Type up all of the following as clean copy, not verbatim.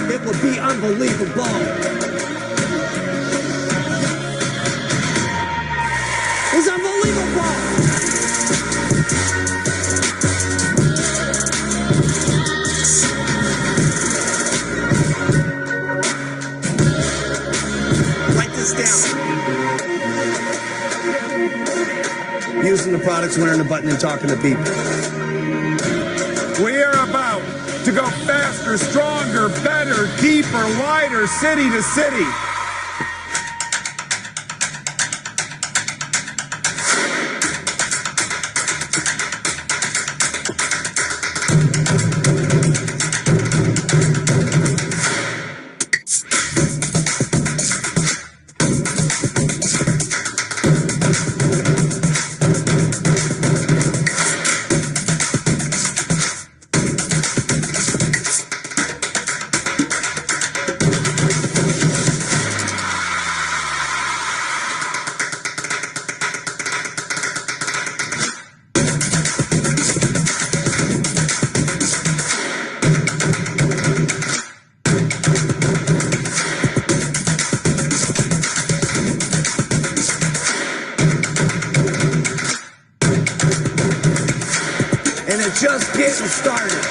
It would be unbelievable. It's unbelievable. Write this down. Using the products, wearing the button, and talking to people. We are about to go faster, stronger, better, deeper, wider, city to city. And it's just getting started.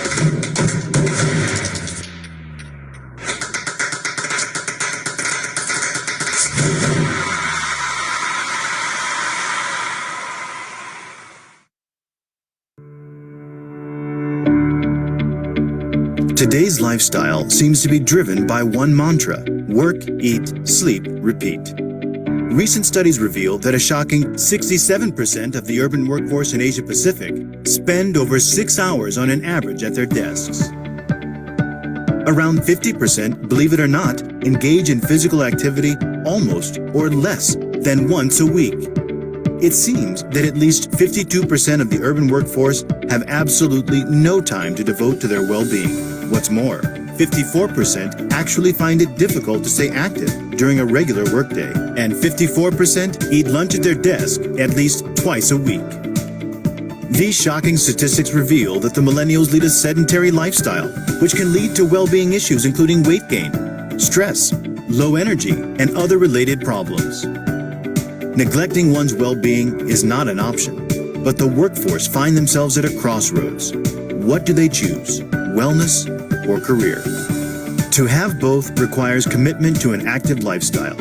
Today's lifestyle seems to be driven by one mantra: work, eat, sleep, repeat. Recent studies reveal that a shocking 67% of the urban workforce in Asia Pacific spend over 6 hours on an average at their desks. Around 50%, believe it or not, engage in physical activity almost or less than once a week. It seems that at least 52% of the urban workforce have absolutely no time to devote to their well-being. What's more, 54% actually find it difficult to stay active during a regular workday, and 54% eat lunch at their desk at least twice a week. These shocking statistics reveal that the millennials lead a sedentary lifestyle, which can lead to well-being issues including weight gain, stress, low energy, and other related problems. Neglecting one's well-being is not an option, but the workforce find themselves at a crossroads. What do they choose, wellness or career? To have both requires commitment to an active lifestyle,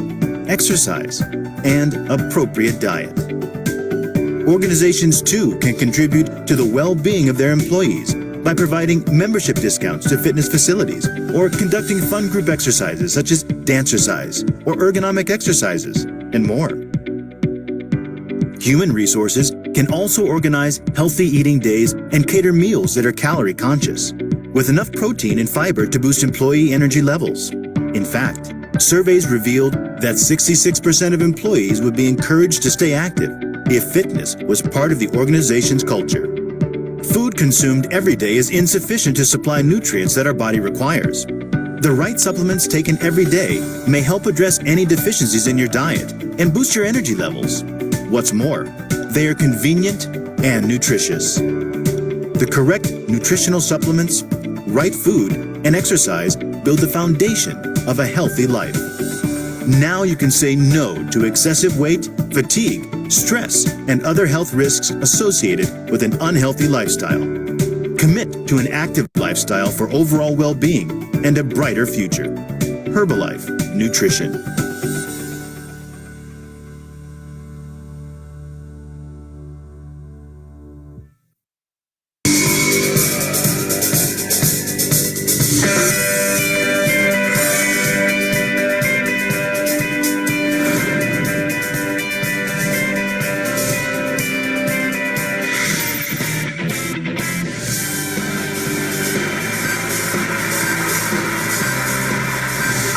exercise, and appropriate diet. Organizations too can contribute to the well-being of their employees by providing membership discounts to fitness facilities or conducting fun group exercises such as dancercise or ergonomic exercises, and more. Human resources can also organize healthy eating days and cater meals that are calorie conscious, with enough protein and fiber to boost employee energy levels. In fact, surveys revealed that 66% of employees would be encouraged to stay active if fitness was part of the organization's culture. Food consumed every day is insufficient to supply nutrients that our body requires. The right supplements taken every day may help address any deficiencies in your diet and boost your energy levels. What's more, they are convenient and nutritious. The correct nutritional supplements, right food, and exercise build the foundation of a healthy life. Now you can say no to excessive weight, fatigue, stress, and other health risks associated with an unhealthy lifestyle. Commit to an active lifestyle for overall well-being and a brighter future. Herbalife Nutrition.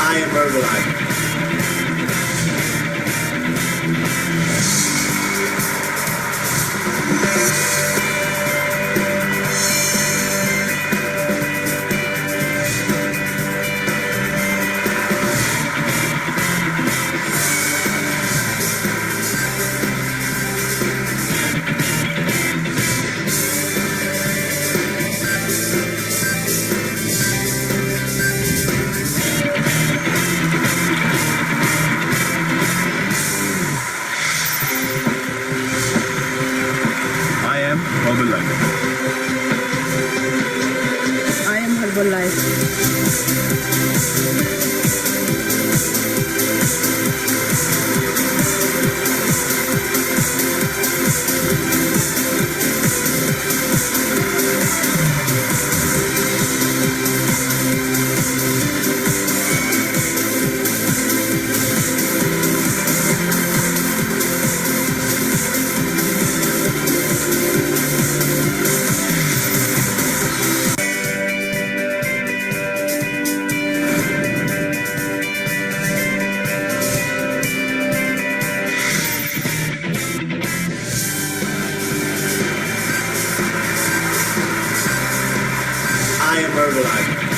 I am Herbalife. Herbalife. I am Herbalife.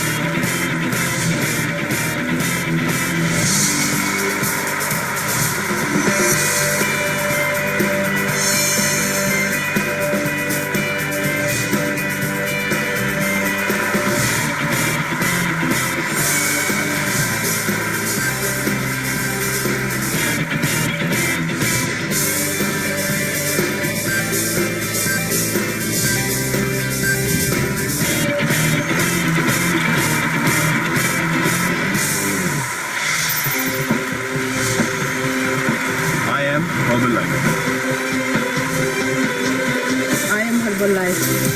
I am Herbalife. I am Herbalife.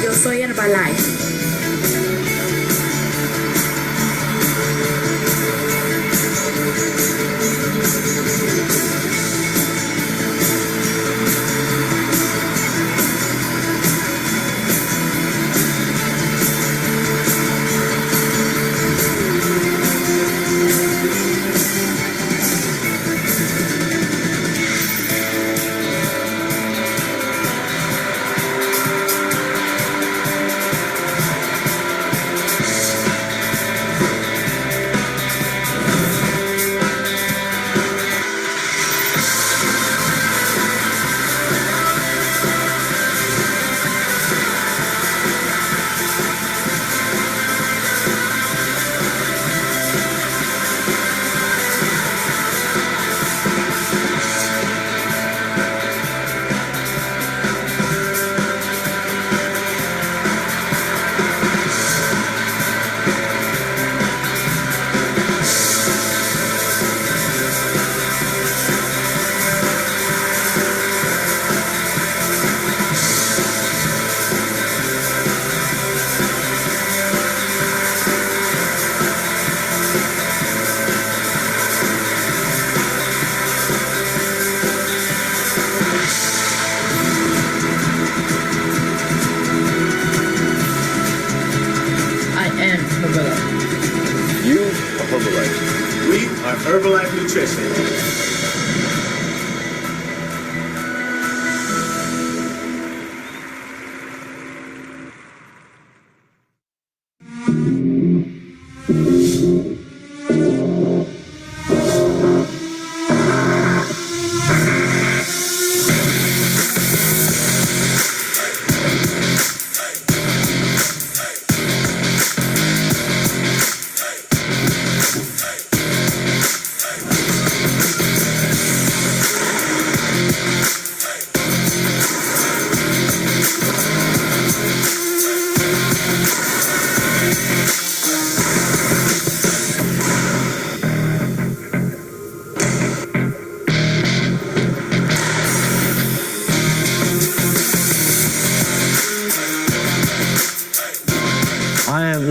Yo soy Herbalife. I am Herbalife. You are Herbalife. We are Herbalife Nutrition.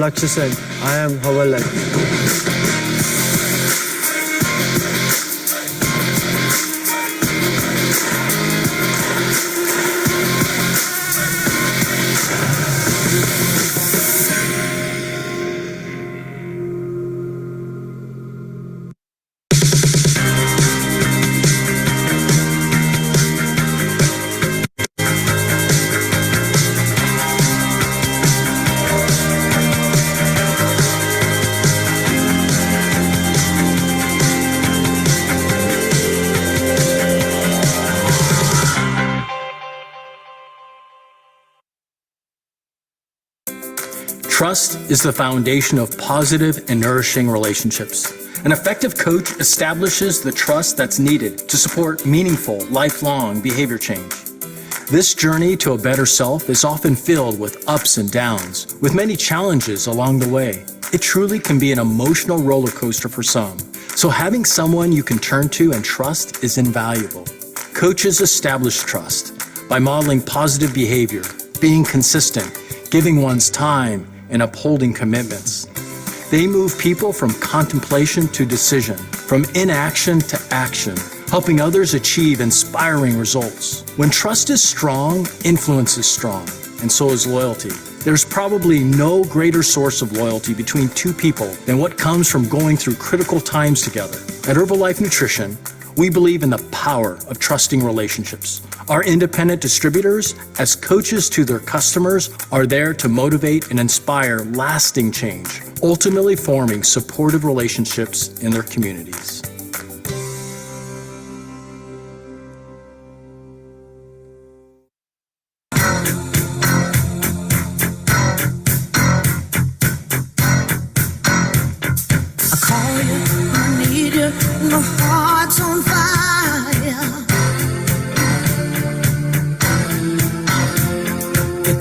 Lakshya Sen. I am Herbalife. Trust is the foundation of positive and nourishing relationships. An effective coach establishes the trust that's needed to support meaningful, lifelong behavior change. This journey to a better self is often filled with ups and downs, with many challenges along the way. It truly can be an emotional roller coaster for some, so having someone you can turn to and trust is invaluable. Coaches establish trust by modeling positive behavior, being consistent, giving one's time, and upholding commitments. They move people from contemplation to decision, from inaction to action, helping others achieve inspiring results. When trust is strong, influence is strong, and so is loyalty. There's probably no greater source of loyalty between two people than what comes from going through critical times together. At Herbalife Nutrition, we believe in the power of trusting relationships. Our independent distributors, as coaches to their customers, are there to motivate and inspire lasting change, ultimately forming supportive relationships in their communities. I call you, I need you, my heart's on fire. You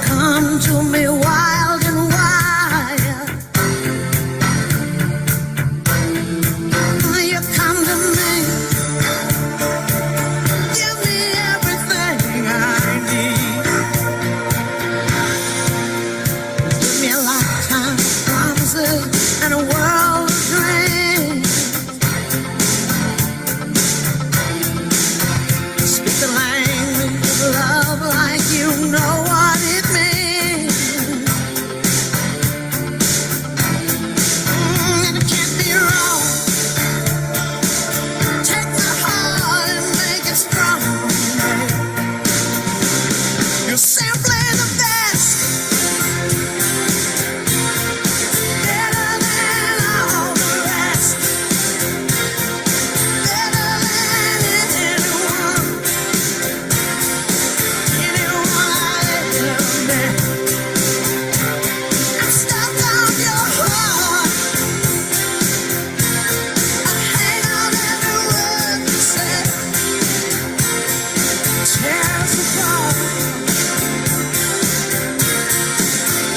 come to me wild and wild. You come to me, give me everything I need. Give me a lifetime of promises and a world of dreams. Speak the language of love like you know what it means. And it can't be wrong. Take my heart and make it strong. You're simply the best. Better than all the rest. Better than anyone. Anyone I ever met. I'm stuck on your heart. I hang on every word you say. Tear us apart.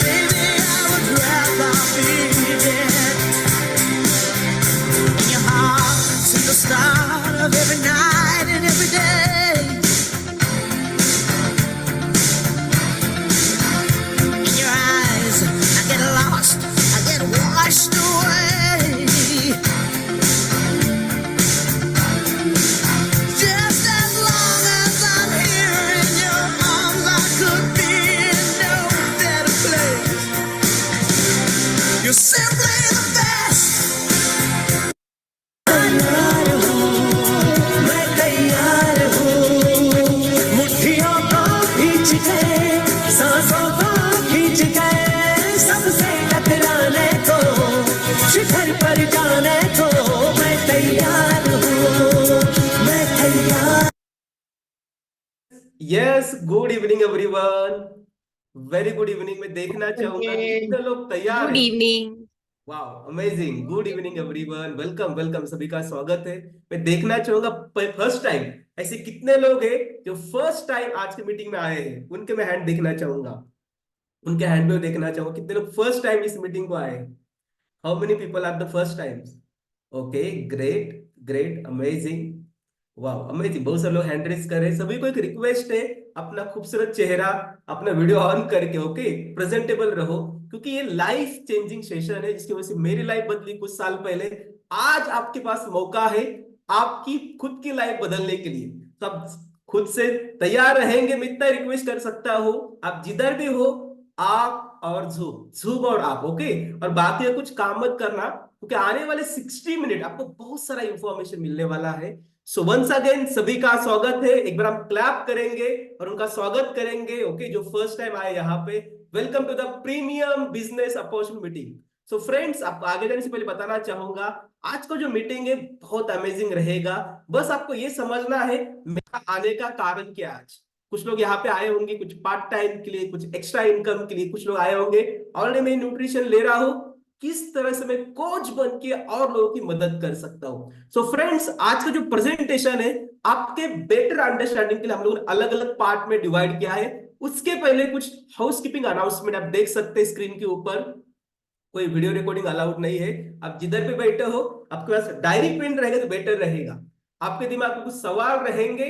Baby, I would rather be dead. In your heart, since the start of every night and every day. In your eyes, I get lost, I get washed away. Just as long as I'm here in your arms, I could be in no better place. You're simply the best. मैं तैयार हूँ, मुट्ठियों को खींच के, सांसों को खींच के, सबसे टकराने को, शिखर पर जाने को, मैं तैयार हूँ, मैं तैयार। Yes, good evening everyone. Very good evening. मैं देखना चाहूंगा कि कितने लोग तैयार गुड हैं। इवनिंग। वाह, amazing. Good evening everyone, welcome welcome, सभी का स्वागत है। मैं देखना चाहूंगा फर्स्ट टाइम ऐसे कितने लोग हैं जो फर्स्ट टाइम आज की मीटिंग में आए हैं। उनके मैं हैंड देखना चाहूंगा, उनके हैंड में देखना चाहूंगा कितने लोग फर्स्ट टाइम इस मीटिंग को आए। How many people are the first times? Okay, great great, amazing, वाह अमेजिंग। बहुत सारे लोग हैंड रेज कर रहे हैं। सभी को एक रिक्वेस्ट है, अपना खूबसूरत चेहरा, अपना वीडियो ऑन करके ओके प्रेजेंटेबल रहो, क्योंकि ये लाइफ चेंजिंग सेशन है जिसकी वजह से मेरी लाइफ बदली कुछ साल पहले। आज आपके पास मौका है आपकी खुद की लाइफ बदलने के लिए, तो आप खुद से तैयार रहेंगे। मैं इतना रिक्वेस्ट कर सकता हूं, आप जिधर भी हो, आप और झूम और आप, ओके। और बाकी कुछ काम मत करना, क्योंकि आने वाले 60 मिनट आपको बहुत सारा इंफॉर्मेशन मिलने वाला है। सो वंस अगेन सभी का स्वागत है। एक बार हम क्लैप करेंगे और उनका स्वागत करेंगे, ओके, जो फर्स्ट टाइम आए यहाँ पे। Welcome to the premium business opportunity meeting. So friends, आपको आगे जाने से पहले बताना चाहूंगा, आज का जो मीटिंग है बहुत अमेजिंग रहेगा। बस आपको ये समझना है मेरा आने का कारण क्या है। आज कुछ लोग यहाँ पे आए होंगे कुछ पार्ट टाइम के लिए, कुछ एक्स्ट्रा इनकम के लिए, कुछ लोग आए होंगे ऑलरेडी मैं न्यूट्रिशन ले रहा हूँ, किस तरह से मैं कोच बन के और लोगों की मदद कर सकता हूं। सो फ्रेंड्स, आज का जो प्रेजेंटेशन है आपके बेटर अंडरस्टैंडिंग के लिए हम लोगों ने अलग अलग पार्ट में डिवाइड किया है। उसके पहले कुछ हाउसकीपिंग अनाउंसमेंट आप देख सकते हैं स्क्रीन के ऊपर। कोई वीडियो रिकॉर्डिंग अलाउड नहीं है। आप जिधर पे बैठे हो आपके पास डायरी पेन रहेगा तो बेटर रहेगा। आपके दिमाग में कुछ सवाल रहेंगे,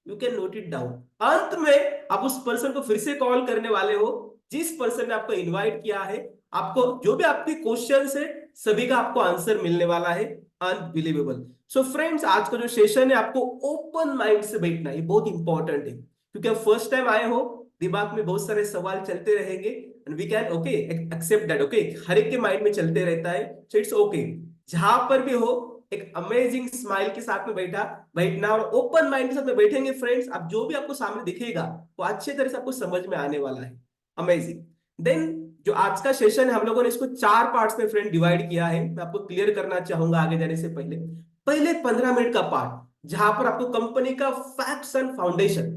you can note it down. अंत में आप उस पर्सन को फिर से कॉल करने वाले हो जिस पर्सन ने आपको इन्वाइट किया है। आपको जो भी आपके क्वेश्चंस है सभी का आपको आंसर मिलने वाला है। अनबिलीवेबल। सो फ्रेंड्स, आज का जो सेशन है आपको ओपन माइंड से बैठना है, ये बहुत इंपॉर्टेंट है, क्योंकि आप फर्स्ट टाइम आए हो, दिमाग में बहुत सारे सवाल चलते रहेंगे and we can okay accept that, okay. हर एक के माइंड में चलते रहता है, सो इट्स ओके। जहां पर भी हो एक अमेजिंग स्माइल के साथ में बैठना और ओपन माइंड के साथ में बैठेंगे फ्रेंड्स। अब जो भी आपको सामने दिखेगा वो अच्छे तरह से आपको समझ में आने वाला है। अमेजिंग। देन जो आज का सेशन है हम लोगों ने इसको 4 पार्ट्स में फ्रेंड डिवाइड किया है। मैं आपको क्लियर करना चाहूंगा आगे जाने से पहले 15 मिनट का पार्ट जहां पर आपको कंपनी का फैक्ट्स एंड फाउंडेशन,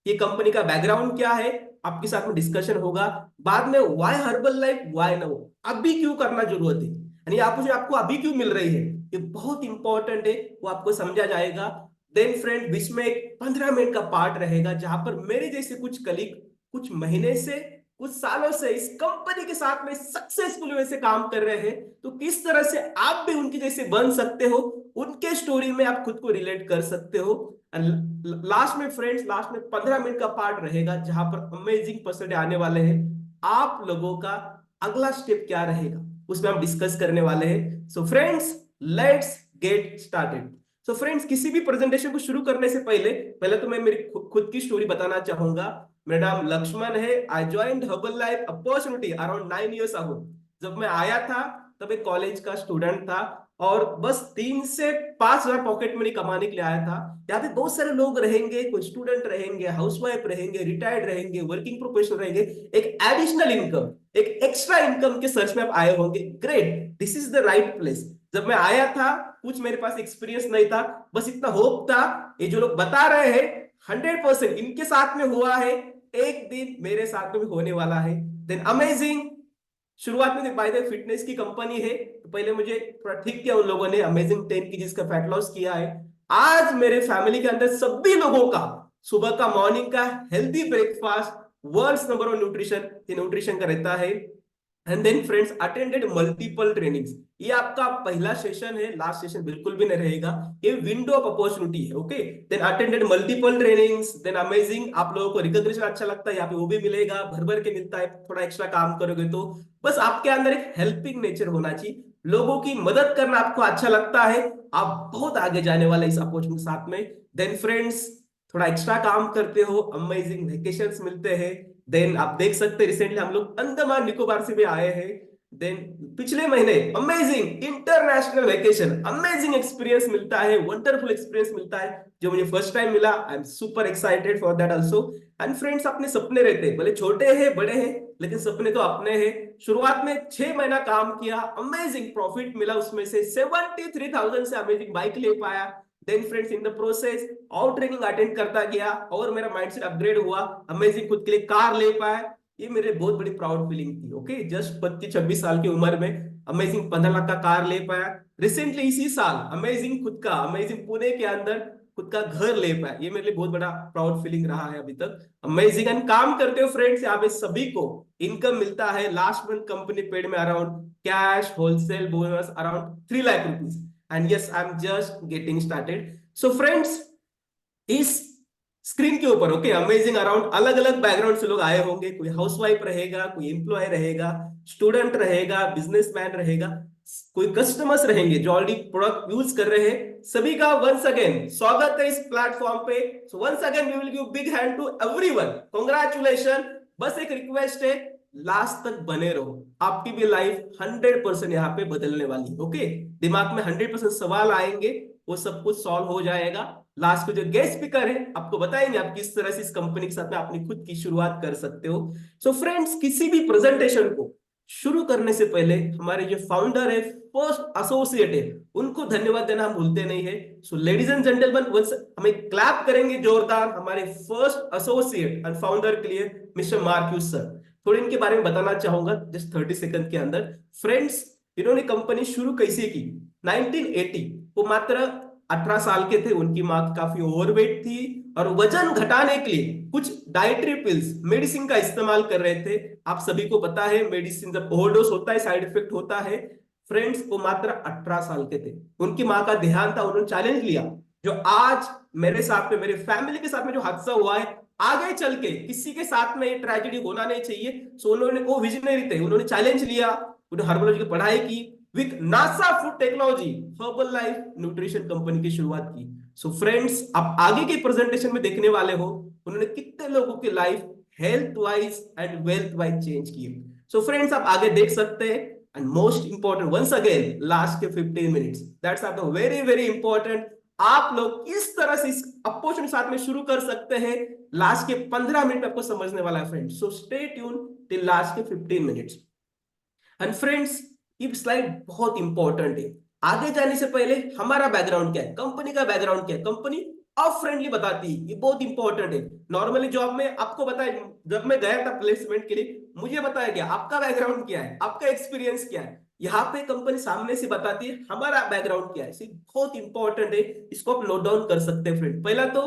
ये कंपनी का बैकग्राउंड क्या है आपके साथ में डिस्कशन होगा। बाद में why Herbalife, why no, अभी क्यों करना जरूरत है, यानी आपको अभी क्यों मिल रही है, ये बहुत इंपॉर्टेंट है, वो आपको समझा जाएगा। देन फ्रेंड बीच में एक 15 मिनट का पार्ट रहेगा जहां पर मेरे जैसे कुछ कलीग कुछ महीने से कुछ सालों से इस कंपनी के साथ में सक्सेसफुल वे से काम कर रहे हैं, तो किस तरह से आप भी उनके जैसे बन सकते हो, उनके स्टोरी में आप खुद को रिलेट कर सकते हो। लास्ट में फ्रेंड्स, लास्ट में 15 मिनट का पार्ट रहेगा जहां पर अमेजिंग पर्सन आने वाले हैं। आप लोगों का अगला स्टेप क्या रहेगा उसमें हम डिस्कस करने वाले हैं। So friends, let's get started. So friends, किसी भी प्रेजेंटेशन को शुरू करने से पहले तो मैं मेरी खुद की स्टोरी बताना चाहूंगा। मेरा नाम लक्ष्मण है। आई joined herbal life opportunity around 9 years ago। जब मैं आया था तब एक कॉलेज का स्टूडेंट था और बस 3 से 5,000 पॉकेट मनी कमाने के लिए आया था। यहाँ पे बहुत सारे लोग रहेंगे, कोई स्टूडेंट रहेंगे, हाउसवाइफ रहेंगे, रिटायर्ड रहेंगे, वर्किंग प्रोफेशनल रहेंगे। एक एडिशनल इनकम, एक एक्स्ट्रा इनकम के सर्च में आप आए होंगे। Great, this is the right place. जब मैं आया था कुछ मेरे पास एक्सपीरियंस नहीं था, बस इतना होप था ये जो लोग बता रहे हैं 100% इनके साथ में हुआ है, एक दिन मेरे साथ में भी होने वाला है। Then amazing. शुरुआत में बाय द फिटनेस की कंपनी है, तो पहले मुझे थोड़ा ठीक किया उन लोगों ने, अमेजिंग 10 kg का फैट लॉस किया है। आज मेरे फैमिली के अंदर सभी लोगों का सुबह का मॉर्निंग का healthy breakfast, world's number 1 nutrition, ये न्यूट्रिशन का रहता है। And then friends, attended multiple trainings. ये आपका पहला सेशन है, लास्ट सेशन बिल्कुल भी नहीं रहेगा, ये विंडो ऑफ अपॉर्चुनिटी है, okay. Then attended multiple trainings. Then amazing, आप लोगों को रिकॉग्निशन अच्छा लगता है यहाँ पे वो भी मिलेगा, भर भर के मिलता है, थोड़ा एक्स्ट्रा काम करोगे तो। बस आपके अंदर एक हेल्पिंग नेचर होना चाहिए, लोगों की मदद करना आपको अच्छा लगता है, आप बहुत आगे जाने वाले इस अपॉर्चुनिटी के साथ में। देन फ्रेंड्स, थोड़ा एक्स्ट्रा काम करते हो, अमेजिंग वेकेशंस मिलते हैं। देन आप देख सकते हैं रिसेंटली हम लोग अंडमान निकोबार से भी आए हैं। देन पिछले महीने amazing international vacation, amazing experience मिलता है, वंडरफुल एक्सपीरियंस मिलता है जो मुझे फर्स्ट टाइम मिला। I am super excited for that also. And friends, अपने सपने रहते हैं, भले छोटे हैं बड़े हैं, लेकिन सपने तो अपने हैं। शुरुआत में 6 महीना काम किया, अमेजिंग प्रॉफिट मिला, उसमें से 73,000 से अमेजिंग बाइक ले पाया। Then friends, in the process और ट्रेनिंग अटेंड करता गया और मेरा माइंडसेट अपग्रेड हुआ, अमेजिंग खुद के लिए कार ले पाया। ये मेरे बहुत बड़ी प्राउड फीलिंग थी, ओके। जस्ट 25-26 साल की उम्र में अमेजिंग 15 लाख का कार ले पाया। रिसेंटली इसी साल अमेजिंग खुद का, अमेजिंग पुणे के अंदर खुद का घर ले पाया। ये मेरे लिए बहुत बड़ा प्राउड फीलिंग रहा है अभी तक। अमेजिंग। एंड काम करते हो फ्रेंड्स, यहाँ पे सभी को इनकम मिलता है। लास्ट मंथ कंपनी पेड में around cash wholesale bonus around 3 lakh rupees. And yes, I am just getting started. So friends, इस स्क्रीन के ऊपर। Okay, amazing. अराउंड अलग अलग बैकग्राउंड से लोग आए होंगे, कोई हाउसवाइफ रहेगा, कोई एम्प्लॉय रहेगा, स्टूडेंट रहेगा, बिजनेसमैन रहेगा, कोई कस्टमर्स रहेंगे जो ऑलरेडी प्रोडक्ट यूज कर रहे हैं। सभी का वंस अगेन स्वागत है इस प्लेटफॉर्म पे। So once again we will give big hand to everyone. Congratulation. बस एक रिक्वेस्ट है, लास्ट तक बने रहो, आपकी भी लाइफ 100% यहाँ पे बदलने वाली। ओके, दिमाग में 100% सवाल आएंगे, वो सब कुछ सॉल्व हो जाएगा। लास्ट को जो गेस्ट स्पीकर है आपको बताएंगे आप किस तरह से इस कंपनी के साथ में अपनी खुद की शुरुआत कर सकते हो। सो फ्रेंड्स, किसी भी प्रेजेंटेशन को शुरू करने से पहले हमारे जो फाउंडर है, फर्स्ट एसोसिएट है, उनको धन्यवाद देना हम भूलते नहीं है। सो लेडीज एंड जेंटलमैन, हम एक क्लैप करेंगे जोरदार हमारे फर्स्ट एसोसिएट एंड फाउंडर के लिए, मिस्टर मार्क्यूस सर। थोड़ी इनके बारे में बताना चाहूंगा जस्ट 30 सेकंड के अंदर। फ्रेंड्स, इन्होंने कंपनी शुरू कैसे की? 1980। वो मात्र 18 साल के थे। उनकी माँ काफी ओवरवेट थी और वजन घटाने के लिए कुछ डाइटरी पिल्स, मेडिसिन का इस्तेमाल कर रहे थे। आप सभी को पता है मेडिसिन जब ओवरडोज होता है साइड इफेक्ट होता है। फ्रेंड्स, वो मात्र 18 साल के थे। उनकी माँ का ध्यान था, उन्होंने चैलेंज लिया। जो आज मेरे साथ में, मेरे फैमिली के साथ में जो हादसा हुआ है, आगे चल के किसी के साथ में ये ट्रेजेडी होना नहीं चाहिए। सो उन्होंने, वो विजनरी थे, उन्होंने चैलेंज लिया, उन्होंने हर्बोलॉजी की पढ़ाई की, with NASA food technology herbal life nutrition company की शुरुआत की। सो फ्रेंड्स, आप आगे के प्रेजेंटेशन में देखने वाले हो उन्होंने कितने लोगों की life health wise and wealth wise change की। सो फ्रेंड्स, आप आगे देख सकते हैं। And most important, once again last के 15 minutes, that's are the very very important. आप लोग किस तरह से इस अप्रोच के साथ में शुरू कर सकते हैं, लास्ट के 15 मिनट आपको समझने वाला है friends. So stay tune till last के 15 मिनट्स। एंड फ्रेंड्स, ये स्लाइड बहुत इंपॉर्टेंट है। आगे जाने से पहले हमारा बैकग्राउंड क्या है, कंपनी का बैकग्राउंड क्या है, कंपनी ऑफ फ्रेंडली बताती है, ये बहुत इंपॉर्टेंट है। नॉर्मली जॉब में आपको बताया, जब मैं गया था प्लेसमेंट के लिए, मुझे बताया गया आपका बैकग्राउंड क्या है, आपका एक्सपीरियंस क्या है। यहाँ पे कंपनी सामने से बताती है हमारा बैकग्राउंड क्या है। बहुत इंपॉर्टेंट है, इसको आप नोट डाउन कर सकते हैं फ्रेंड। पहला तो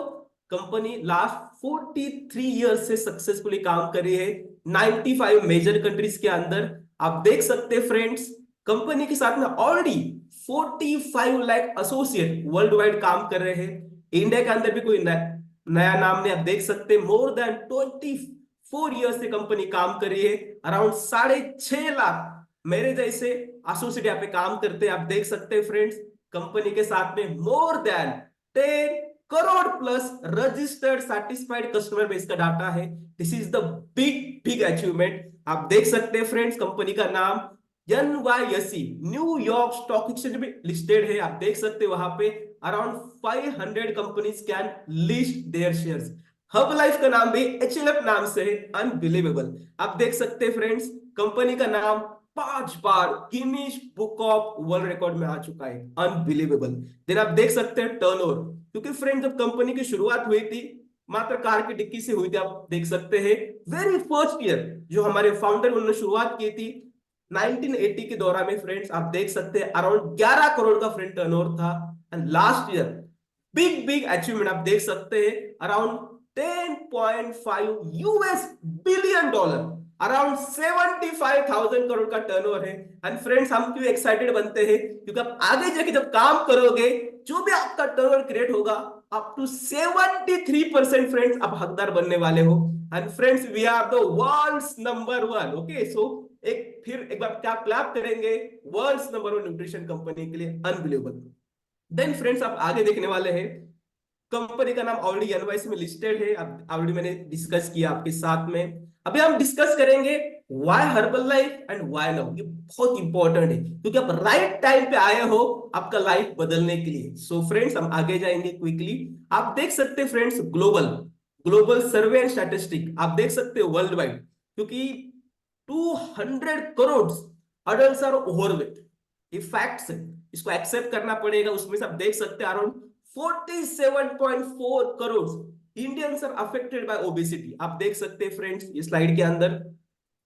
कंपनी लास्ट 43 ईयर्स से सक्सेसफुली काम कर रही है 95 मेजर कंट्रीज के अंदर। आप देख सकते हैं फ्रेंड्स, कंपनी के साथ में already 45 lakh associate world wide काम कर रहे हैं। इंडिया के अंदर भी कोई नया नाम नहीं, आप देख सकते हैं। मोर देन 24 ईयर्स से कंपनी काम कर रही है। अराउंड 6.5 लाख मेरे जैसे एसोसिएट यहाँ पे काम करते हैं। आप देख सकते हैं फ्रेंड्स, कंपनी के साथ में more than 10 crore plus registered satisfied customer base का डाटा है। This is the big achievement. आप देख सकते हैं फ्रेंड्स, कंपनी का नाम NYSE न्यूयॉर्क स्टॉक एक्सचेंज में लिस्टेड है। आप देख सकते हैं वहां पे around 500 companies can list there shares. Hub life का नाम भी HLF नाम से है, अनबिलीवेबल। आप देख सकते हैं फ्रेंड्स, कंपनी का नाम 5 बार Guinness book of world record में आ चुका है, अनबिलीवेबल। देन आप देख सकते हैं टर्नओवर, क्योंकि फ्रेंड्स जब कंपनी की शुरुआत हुई थी मात्र कार की डिक्की से हुई थी। आप देख सकते हैं वेरी फर्स्ट ईयर जो हमारे फाउंडर उन्होंने शुरुआत की थी 1980 के दौरान में फ्रेंड्स, आप देख सकते हैं अराउंड 11 करोड़ का फ्रेंड टर्नओवर था। And last year big achievement आप देख सकते हैं, around 10.5 US billion dollar, around 75,000 crore का टर्नओवर है। एंड फ्रेंड्स, हम क्यों एक्साइटेड बनते हैं, क्योंकि आप आगे जाके जब काम करोगे, जो भी आपका टर्नओवर क्रिएट होगा, अप टू 73% फ्रेंड्स आप हकदार बनने वाले हो। And friends, we are the world's number 1। Okay, so एक बार क्या क्लैप करेंगे वर्ल्ड्स नंबर 1 न्यूट्रिशन कंपनी के लिए, अनबिलीवेबल। देन फ्रेंड्स, आप आगे देखने वाले हैं, कंपनी का नाम ऑलरेडी NYSE में लिस्टेड है, ऑलरेडी मैंने डिस्कस किया आपके साथ में। अभी हम डिस्कस करेंगे why Herbalife and why now. ये बहुत इंपॉर्टेंट है, क्योंकि आप राइट टाइम पे आए हो आपका लाइफ बदलने के लिए। सो फ्रेंड्स, हम आगे जाएंगे क्विकली। आप देख सकते हैं friends, global survey and statistic आप देख सकते हैं वर्ल्ड वाइड, क्योंकि 200 करोड़ अडल्ट्स आर ओवरवेट। ये फैक्ट्स है, इसको एक्सेप्ट करना पड़ेगा। उसमें से आप देख सकते हैं around 47.4 crore Indians are affected by obesity. आप देख सकते हैं फ्रेंड्स ये स्लाइड के अंदर।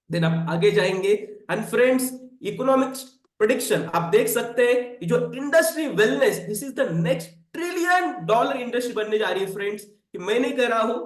देन आप आगे जाएंगे एंड फ्रेंड्स, इकोनॉमिक्स प्रेडिक्शन आप देख सकते हैं, जो industry wellness, this is the next $1 trillion industry बनने जा रही है फ्रेंड्स। कि मैं नहीं कह रहा हूं,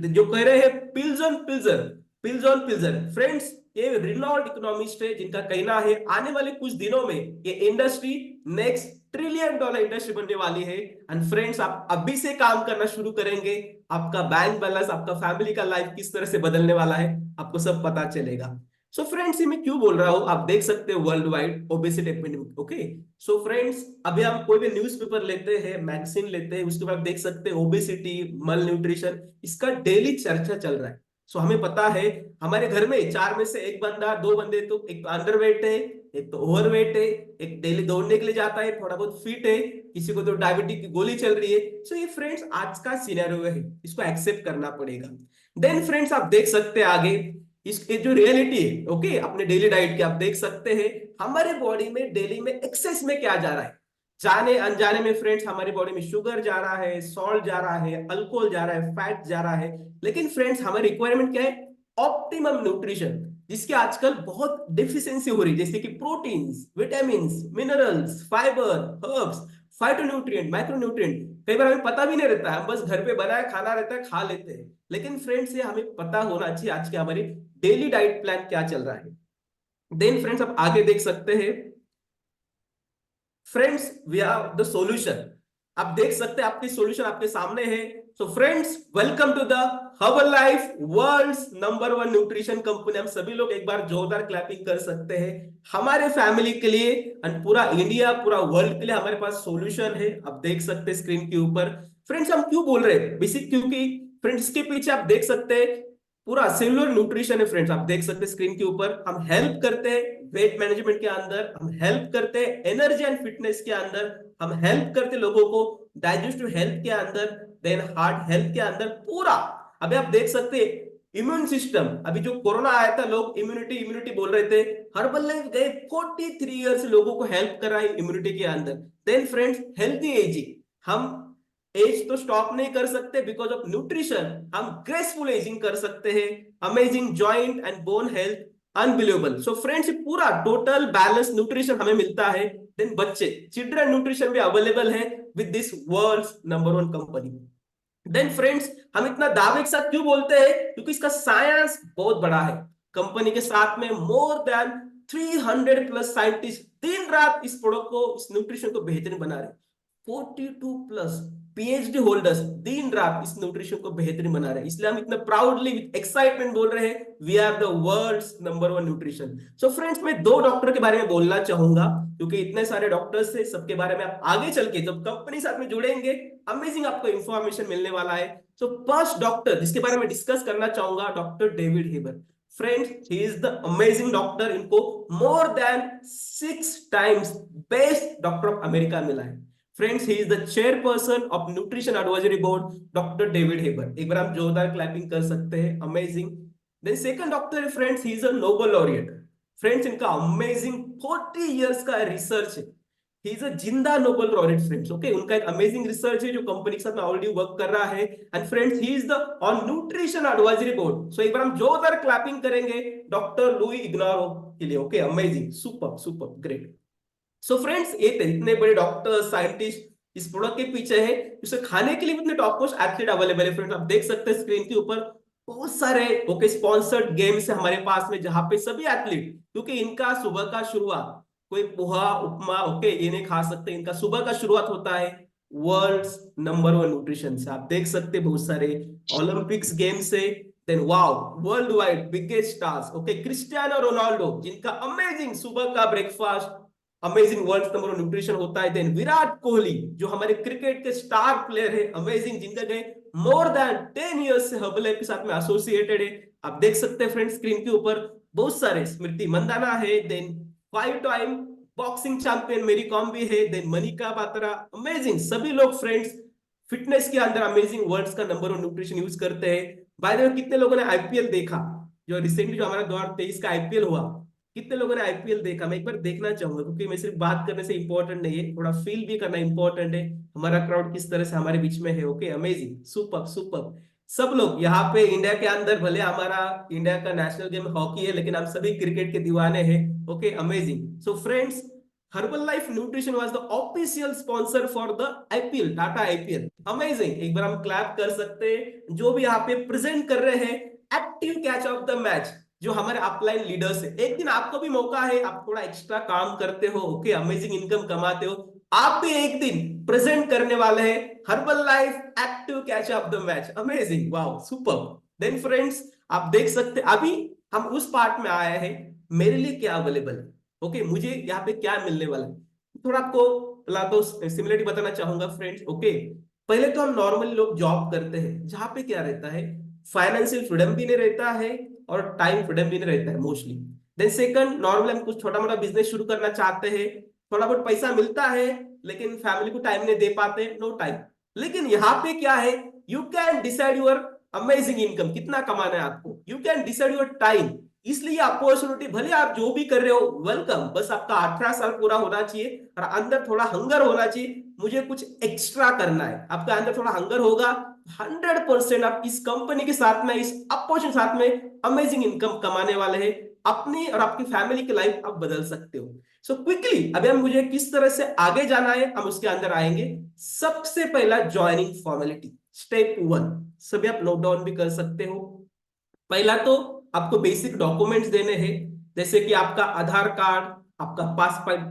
जो कह रहे हैं पिल्स ऑन पिल्जर फ्रेंड्स, ये रिनॉल्ड इकोनॉमिस्ट है जिनका कहना है आने वाले कुछ दिनों में ये इंडस्ट्री नेक्स्ट $1 ट्रिलियन इंडस्ट्री बनने वाली है। एंड फ्रेंड्स, आप अभी से काम करना शुरू करेंगे, आपका बैंक बैलेंस, आपका फैमिली का लाइफ किस तरह से बदलने वाला है आपको सब पता चलेगा। सो फ्रेंड्स, ये मैं क्यों बोल रहा हूं, आप देख सकते हैं world wide obesity epidemic. Okay, so friends, अभी हम कोई भी न्यूज़पेपर लेते हैं, मैगजीन लेते हैं, उसके बाद देख सकते हैं ओबेसिटी, मल न्यूट्रिशन, इसका डेली चर्चा चल रहा है। सो हमें पता है हमारे घर में 4 में से एक बंदा, 2 बंदे तो एक अंडरवेट है, एक तो ओवरवेट है, एक डेली दौड़ने के लिए जाता है, थोड़ा बहुत फिट है, किसी को तो डायबिटीज की गोली चल रही है। सो ये फ्रेंड्स आज का सिनेरियो है, इसको एक्सेप्ट करना पड़ेगा। देन फ्रेंड्स, आप देख सकते हैं आगे इसके जो रियलिटी है, ओके, अपने डेली डाइट की आप देख सकते हैं हमारे बॉडी में डेली में एक्सेस में क्या जा रहा है, जाने अनजाने में फ्रेंड्स हमारी बॉडी में शुगर जा रहा है, सॉल्ट जा रहा है, अल्कोहल जा रहा है, फैट जा रहा है। लेकिन फ्रेंड्स, हमारी रिक्वायरमेंट क्या है? ऑप्टिमम न्यूट्रिशन, जिसकी आजकल बहुत डिफिशियंसी हो रही है, जैसे कि proteins, vitamins, minerals, fibre, herbs, phytonutrient, micronutrient. कई बार हमें पता भी नहीं रहता है, हम बस घर पे बनाया खाना रहता है, खा लेते हैं। लेकिन फ्रेंड्स, ये हमें पता होना चाहिए आज के हमारी डेली डाइट प्लान क्या चल रहा है। देन फ्रेंड्स, आप आगे देख सकते हैं friends, we are the solution. आप देख सकते हैं आपकी सॉल्यूशन आपके सामने है। So friends, welcome to the Herbalife, world's number 1 nutrition company. हम सभी लोग एक बार जोरदार क्लैपिंग कर सकते हैं हमारे फैमिली के लिए एंड पूरा इंडिया, पूरा वर्ल्ड के लिए हमारे पास सॉल्यूशन है। आप देख सकते हैं स्क्रीन के ऊपर। फ्रेंड्स, हम क्यों बोल रहे हैं? बेसिक क्योंकि फ्रेंड्स इसके पीछे आप देख सकते हैं पूरा सेलुलर न्यूट्रिशन है। फ्रेंड्स, आप देख सकते हैं स्क्रीन के ऊपर। हम हेल्प करते हैं वेट मैनेजमेंट के अंदर, हम हेल्प करते हैं एनर्जी एंड फिटनेस के अंदर, हम हेल्प करते हैं लोगों को डाइजेस्टिव हेल्थ के अंदर, देन हार्ट हेल्थ के अंदर पूरा। अभी आप देख सकते हैं इम्यून सिस्टम, अभी जो कोरोना आया था लोग इम्यूनिटी बोल रहे थे, हर्बल लाइफ गए 43 ईयर्स लोगों को हेल्प कर रहा है इम्यूनिटी के अंदर। देन फ्रेंड्स, हेल्थी एजिंग, हम एज तो स्टॉप नहीं कर सकते बिकॉज ऑफ न्यूट्रिशन, हम ग्रेसफुल एजिंग कर सकते हैं, amazing joint and bone health, unbelievable. So friends, पूरा टोटल बैलेंस न्यूट्रिशन हमें मिलता है। देन बच्चे, चिल्ड्रन न्यूट्रिशन भी अवेलेबल है with this world's number 1 company. Then friends, हम इतना दावे के साथ क्यों बोलते हैं? क्योंकि इसका साइंस बहुत बड़ा है। कंपनी के साथ में मोर देन 300 प्लस साइंटिस्ट दिन रात इस प्रोडक्ट को, इस न्यूट्रिशन को बेहतरीन बना रहे हैं। 42 प्लस पीएचडी होल्डर्स दिन रात इस न्यूट्रिशन को बेहतरीन बना रहे हैं। इसलिए हम इतना प्राउडली विद एक्साइटमेंट बोल रहे हैं we are the world's number 1 nutrition. So friends, मैं 2 डॉक्टर के बारे में बोलना चाहूंगा क्योंकि इतने सारे डॉक्टर्स है, सबके बारे में आप आगे चल के जब कंपनी साथ में जुड़ेंगे अमेजिंग आपको इंफॉर्मेशन मिलने वाला है। सो फर्स्ट डॉक्टर जिसके बारे में डिस्कस करना चाहूंगा, doctor David Heber. Friends, he is the amazing doctor. इनको more than 6 times best doctor of America मिला है। Friends, he is the chairperson of nutrition advisory board, doctor David Heber. एक बार आप जोरदार क्लैपिंग कर सकते हैं, अमेजिंग। देन सेकंड डॉक्टर है friends, he is a Nobel laureate. Friends, इनका अमेजिंग 40 इयर्स का रिसर्च है, ही इज अ जिंदा नोबेल लॉरिएट फ्रेंड्स। ओके, उनका एक अमेजिंग रिसर्च है जो कंपनी के साथ में ऑलरेडी वर्क कर रहा है। And friends, he is the on nutrition advisory board. So एक बार हम जोरदार क्लैपिंग करेंगे डॉक्टर लुई इग्नारो के लिए। Okay, amazing, super super great. So friends, ये इतने बड़े डॉक्टर साइंटिस्ट इस प्रोडक्ट के पीछे है, इसे खाने के लिए भी इतने टॉप मोस्ट एथलीट अवेलेबल है। फ्रेंड्स, आप देख सकते हैं स्क्रीन के ऊपर बहुत सारे ओके स्पॉन्सर्ड गेम्स है हमारे पास में, जहां पे सभी एथलीट, क्योंकि इनका सुबह का शुरुआत कोई पोहा उपमा ओके ये नहीं खा सकते, इनका सुबह का शुरुआत होता है वर्ल्ड्स नंबर 1 न्यूट्रिशन से। आप देख सकते हैं बहुत सारे ओलंपिक्स गेम्स है। Then wow, world wide biggest stars okay, Cristiano Ronaldo जिनका अमेजिंग सुबह का breakfast amazing world number 1 nutrition होता है। देन विराट कोहली जो हमारे क्रिकेट के स्टार प्लेयर है, अमेजिंग, जिनका गए मोर देन 10 इयर्स से हर्बलाइफ के साथ में एसोसिएटेड है। आप देख सकते हैं फ्रेंड्स स्क्रीन के ऊपर बहुत सारे, स्मृति मंदाना है, देन 5 टाइम बॉक्सिंग चैंपियन मेरी कॉम भी है, देन मनिका बात्रा, अमेजिंग। सभी लोग फ्रेंड्स फिटनेस के अंदर अमेजिंग वर्ल्ड्स का नंबर 1 न्यूट्रिशन यूज करते हैं। बाय द वे, कितने लोगों ने आईपीएल देखा? जो रिसेंटली जो हमारा 2023 का आईपीएल हुआ, कितने लोगों ने आईपीएल देखा? मैं एक बार देखना चाहूंगा क्योंकि मैं सिर्फ बात करने से इंपॉर्टेंट नहीं है, थोड़ा फील भी करना इंपॉर्टेंट है, हमारा क्राउड किस तरह से हमारे बीच में है। Okay, amazing, super super. सब लोग यहाँ पे इंडिया के अंदर, भले हमारा इंडिया का नेशनल गेम हॉकी है लेकिन हम सभी क्रिकेट के दीवाने हैं। Okay, amazing. So friends, Herbalife Nutrition was the official sponsor for the IPL, Tata IPL। Amazing, एक बार हम क्लैप कर सकते हैं। जो भी यहाँ पे प्रेजेंट कर रहे हैं, active catch of the match, जो हमारे अपलाइन लीडर्स है, एक दिन आपको भी मौका है, आप थोड़ा एक्स्ट्रा काम करते हो, ओके, अमेजिंग इनकम कमाते हो, आप भी एक दिन प्रेजेंट करने वाले हैं Herbalife active catch up the match. Amazing, wow, super. Then friends, आप देख सकते अभी हम उस पार्ट में आए हैं, मेरे लिए क्या अवेलेबल है, ओके, मुझे यहाँ पे क्या मिलने वाला है। थोड़ा आपको पहला तो सिमिलरिटी बताना चाहूंगा फ्रेंड्स, ओके। पहले तो हम नॉर्मली लोग जॉब करते हैं, जहां पे क्या रहता है, फाइनेंशियल फ्रीडम भी नहीं रहता है और टाइम फ्रीडम भी नहीं रहता है मोस्टली। देन सेकंड, नॉर्मली हम कुछ छोटा मोटा बिजनेस शुरू करना चाहते हैं, थोड़ा बहुत पैसा मिलता है लेकिन फैमिली को टाइम नहीं दे पाते, नो टाइम। लेकिन यहाँ पे क्या है, you can decide your amazing income, कितना कमाना है आपको, you can decide your time. इसलिए अपॉर्चुनिटी, भले आप जो भी कर रहे हो, वेलकम, बस आपका 18 साल पूरा होना चाहिए और अंदर थोड़ा हंगर होना चाहिए, मुझे कुछ एक्स्ट्रा करना है, आपका अंदर थोड़ा हंगर होगा, 100% आप इस कंपनी के साथ में, इस अपॉर्चुनिटी साथ में अमेजिंग इनकम कमाने वाले हैं, अपनी और आपकी फैमिली की लाइफ आप बदल सकते हो। सो क्विकली अभी हम मुझे किस तरह से आगे जाना है, हम उसके अंदर आएंगे। सबसे पहला ज्वाइनिंग फॉर्मेलिटी, स्टेप 1, सभी आप नोट डाउन भी कर सकते हो। पहला तो आपको बेसिक डॉक्यूमेंट्स देने हैं, जैसे कि आपका आधार कार्ड, आपका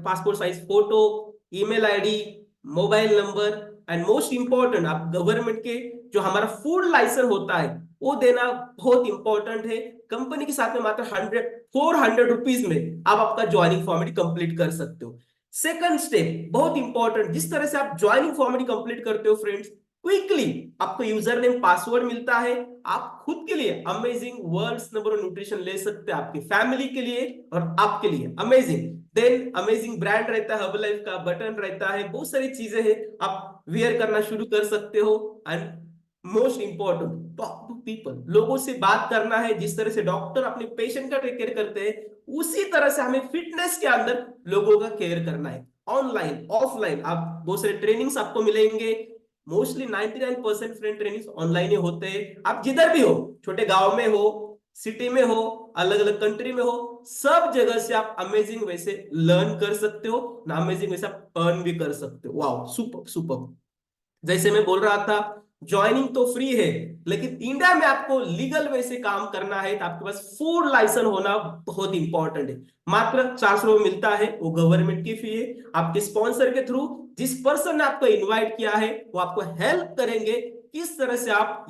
passport size photo, email ID, mobile number, and most important आप गवर्नमेंट के जो हमारा फूड लाइसेंस होता है वो देना बहुत इंपॉर्टेंट है। कंपनी के साथ में मात्र 400 रुपीज में आप आपका ज्वाइनिंग फॉर्मेलिटी कंप्लीट कर सकते हो। सेकंड स्टेप बहुत इंपॉर्टेंट, जिस तरह से आप ज्वाइनिंग फॉर्मेलिटी कंप्लीट करते हो फ्रेंड्स, क्विकली आपको यूजर नेम पासवर्ड मिलता है, आप खुद के लिए amazing world's number of nutrition ले सकते हैं, आपकी फैमिली के लिए और आपके लिए अमेजिंग। देन अमेजिंग ब्रांड रहता है, हर्बलाइफ का बटन रहता है, बहुत सारी चीजें हैं, आप वेयर करना शुरू कर सकते हो। And most important, talk to people, लोगों से बात करना है, जिस तरह से डॉक्टर अपने पेशेंट का टेक केयर करते हैं, उसी तरह से हमें फिटनेस के अंदर लोगों का केयर करना है। ऑनलाइन ऑफलाइन आप बहुत सारे ट्रेनिंग्स आपको मिलेंगे, मोस्टली 99% फ्रेंड ट्रेनिंग ऑनलाइन ही होते हैं। आप जिधर भी हो, छोटे गांव में हो, सिटी में हो, अलग अलग कंट्री में हो, सब जगह से आप अमेजिंग वैसे लर्न कर सकते हो ना, अमेजिंग वैसे आप अर्न भी कर सकते हो। Wow, super super. जैसे मैं बोल रहा था, ज्वाइनिंग तो फ्री है, लेकिन इंडिया में आपको लीगल वे से काम करना है तो आपके पास फूड लाइसेंस होना बहुत इंपॉर्टेंट है। मात्र 400 में मिलता है, वो गवर्नमेंट की फी है। आपके स्पॉन्सर के थ्रू जिस पर्सन ने आपको इनवाइट किया है वो आपको हेल्प करेंगे किस तरह से आप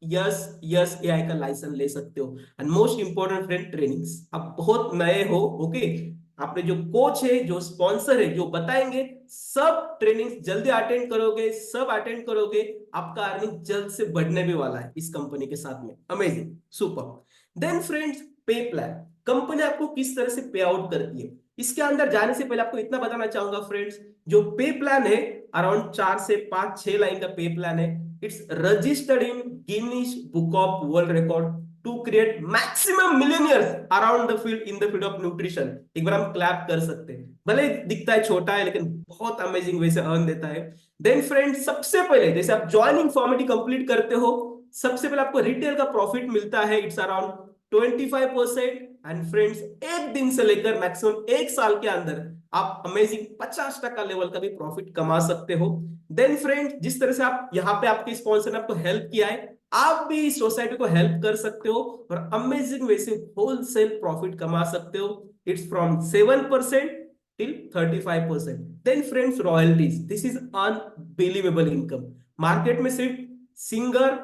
यस एआई का लाइसेंस ले सकते हो। And most important friend, trainings, आप बहुत नए हो, ओके, आपने जो कोच है, जो स्पॉन्सर है, जो बताएंगे, सब ट्रेनिंग जल्दी अटेंड करोगे, सब अटेंड करोगे, आपका अर्निंग जल्द से बढ़ने भी वाला है इस कंपनी के साथ में। Amazing, super. देन फ्रेंड्स, पे प्लान, कंपनी आपको किस तरह से पे आउट करती है, इसके अंदर जाने से पहले आपको इतना बताना चाहूंगा फ्रेंड्स, जो पे प्लान है अराउंड 4 से 5-6 लाइन का पे प्लान है। It's registered in Guinness book of world record to create maximum millionaires around the field in the field of nutrition। एक बार हम क्लैप कर सकते हैं, भले दिखता है छोटा है लेकिन बहुत अमेजिंग वे से अर्न देता है। देन फ्रेंड्स, सबसे पहले जैसे आप ज्वाइनिंग फॉर्मेलिटी कंप्लीट करते हो, सबसे पहले आपको रिटेल का प्रॉफिट मिलता है, इट्स अराउंड 25%। एंड फ्रेंड्स, एक दिन से लेकर मैक्सिमम 1 साल के अंदर आप अमेजिंग 50% लेवल का भी प्रॉफिट कमा सकते हो। देन फ्रेंड्स, जिस तरह से आप यहाँ पे आपके स्पॉन्सर ने आपको हेल्प किया है, आप भी सोसाइटी को हेल्प कर सकते हो और अमेजिंग वैसे होलसेल प्रॉफिट कमा सकते हो। It's from 7% till 35%। Then friends, royalties, this is unbelievable income. Market में सिर्फ सिंगर,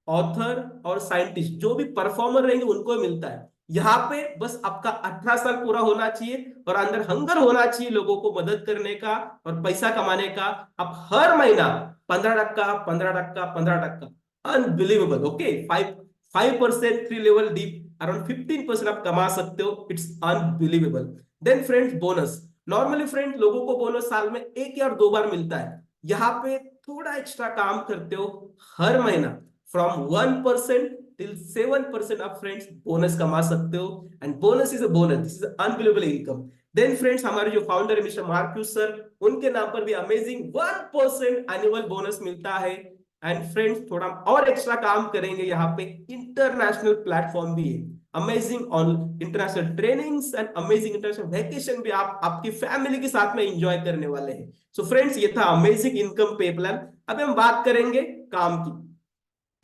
ऑथर और साइंटिस्ट, जो भी परफॉर्मर रहेंगे उनको मिलता है, यहाँ पे बस आपका 18 साल पूरा होना चाहिए और अंदर हंगर होना चाहिए लोगों को मदद करने का और पैसा कमाने का। आप हर महीना 15%, unbelievable, okay, 5% 3 level deep, around 15% आप कमा सकते हो। It's unbelievable. Then friends, bonus, normally friends लोगों को बोनस साल में 1 या 2 बार मिलता है, यहाँ पे थोड़ा एक्स्ट्रा काम करते हो, हर महीना फ्रॉम 1% टिल 7% आप फ्रेंड्स बोनस कमा सकते हो। And bonus is a bonus, this is unbelievable income. Then friends, हमारे जो फाउंडर है मिस्टर मार्क्यूस सर, उनके नाम पर भी अमेजिंग 1% एनुअल बोनस मिलता है। एंड फ्रेंड्स, थोड़ा और एक्स्ट्रा काम करेंगे, यहाँ पे इंटरनेशनल प्लेटफॉर्म भी है, amazing on international trainings and amazing international vacation भी आप आपकी फैमिली के साथ में एंजॉय करने वाले हैं। सो फ्रेंड्स, ये था अमेजिंग इनकम पे प्लान। अब हम बात करेंगे काम की।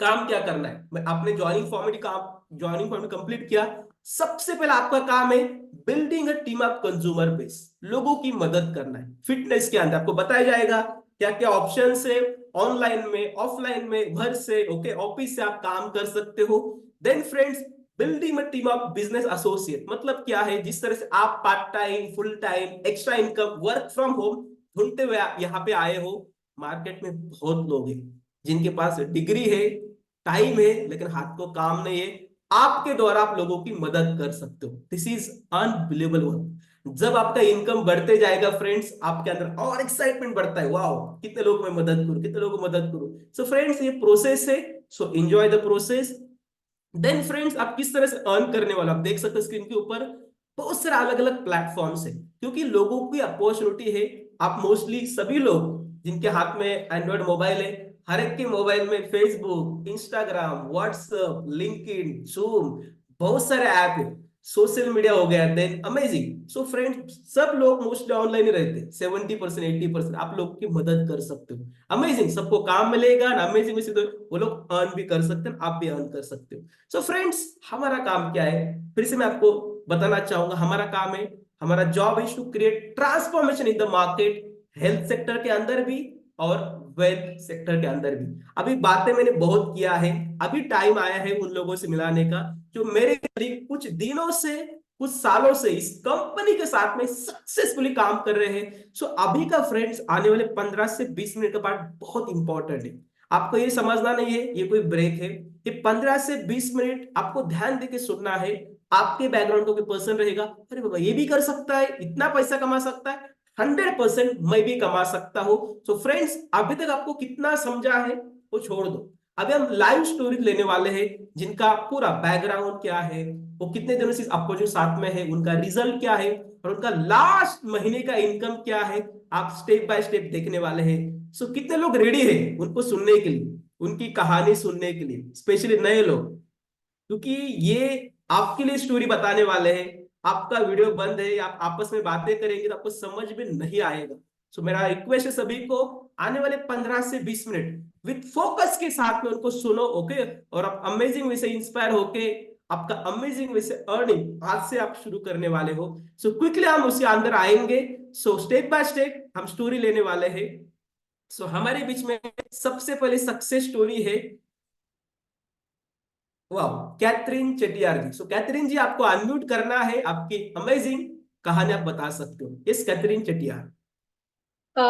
काम क्या करना है, आपने ज्वाइनिंग फॉर्मेलिटी कंप्लीट किया, सबसे पहले आपका काम है building a team of consumer base, लोगों की मदद करना है। फिटनेस के अंदर आपको बताया जाएगा क्या क्या ऑप्शन है, ऑनलाइन में, ऑफलाइन में, घर से, ओके, ऑफिस से आप काम कर सकते हो। Then friends, building a team of business associate, मतलब क्या है, जिस तरह से आप part time, full time, extra income, work from home ढूंढते हुए आप यहाँ पे आए हो। मार्केट में बहुत लोग हैं जिनके पास डिग्री है, टाइम है, लेकिन हाथ को काम नहीं है। आपके द्वारा आप लोगों की मदद कर सकते हो। This is unbelievable work. जब आपका इनकम बढ़ते जाएगा फ्रेंड्स, आपके अंदर और एक्साइटमेंट बढ़ता है, वाओ कितने लोग मैं मदद करूं, कितने लोगों को मदद करूं। सो फ्रेंड्स, ये प्रोसेस है, so enjoy the process. Then friends, आप किस तरह से अर्न करने वाला, आप देख सकते हैं स्क्रीन के ऊपर बहुत सारे अलग अलग प्लेटफॉर्म्स है, क्योंकि लोगों की अपॉर्चुनिटी है। आप मोस्टली सभी लोग जिनके हाथ में एंड्रॉइड मोबाइल है, हर एक के मोबाइल में Facebook, Instagram, WhatsApp, LinkedIn, zoom, बहुत सारे ऐप है, सोशल मीडिया हो गया। Then amazing. सो फ्रेंड्स, सब लोग मोस्टली ऑनलाइन ही रहते हैं, 70% 80% आप लोग की मदद कर सकते हो। अमेजिंग, सबको काम मिलेगा ना, अमेजिंग में से तो वो लोग अर्न भी कर सकते हैं, आप भी अर्न कर सकते हो। सो फ्रेंड्स, हमारा काम क्या है, फिर से मैं आपको बताना चाहूंगा, हमारा काम है, हमारा job is to create transformation in the market, health sector के अंदर भी और वेल्थ सेक्टर के अंदर भी। अभी बातें मैंने बहुत किया है, अभी टाइम आया है उन लोगों से मिलाने का जो मेरे करीब कुछ दिनों से, कुछ सालों से इस कंपनी के साथ में सक्सेसफुली काम कर रहे हैं। सो अभी का फ्रेंड्स, आने वाले 15 से 20 मिनट का पार्ट बहुत इंपॉर्टेंट है। आपको ये समझना नहीं है ये कोई ब्रेक है, ये 15 से 20 मिनट आपको ध्यान देके सुनना है। आपके बैकग्राउंड को कोई पर्सन रहेगा, अरे बाबा ये भी कर सकता है, इतना पैसा कमा सकता है, 100% मैं भी कमा सकता हूं। सो फ्रेंड्स, अभी तक आपको कितना समझा है वो छोड़ दो, अभी हम लाइव स्टोरी लेने वाले हैं, जिनका पूरा बैकग्राउंड क्या है, वो कितने दिनों से आपको जो साथ में है, उनका रिजल्ट क्या है, और उनका लास्ट महीने का इनकम क्या है, आप स्टेप बाय स्टेप देखने वाले हैं। सो कितने लोग रेडी हैं उनको सुनने के लिए, उनकी कहानी सुनने के लिए, स्पेशली नए लोग, क्योंकि ये आपके लिए स्टोरी बताने वाले हैं। आपका वीडियो बंद है, आप आपस में बातें करेंगे तो आपको समझ में नहीं आएगा। सो मेरा रिक्वेस्ट है सभी को, आने वाले 15 से 20 मिनट विद फोकस के साथ में उनको सुनो, ओके, और आप अमेजिंग वे से इंस्पायर होके आपका अमेजिंग वे से अर्निंग आज से आप शुरू करने वाले हो। सो क्विकली हम उसी अंदर आएंगे। सो स्टेप बाय स्टेप हम स्टोरी लेने वाले हैं। सो हमारे बीच में सबसे पहले सक्सेस स्टोरी है, वाह, कैथरीन चेटियार जी। सो कैथरीन जी, आपको अनम्यूट करना है, आपकी अमेजिंग कहानी आप बता सकते हो। Yes, Catherine Chettiar.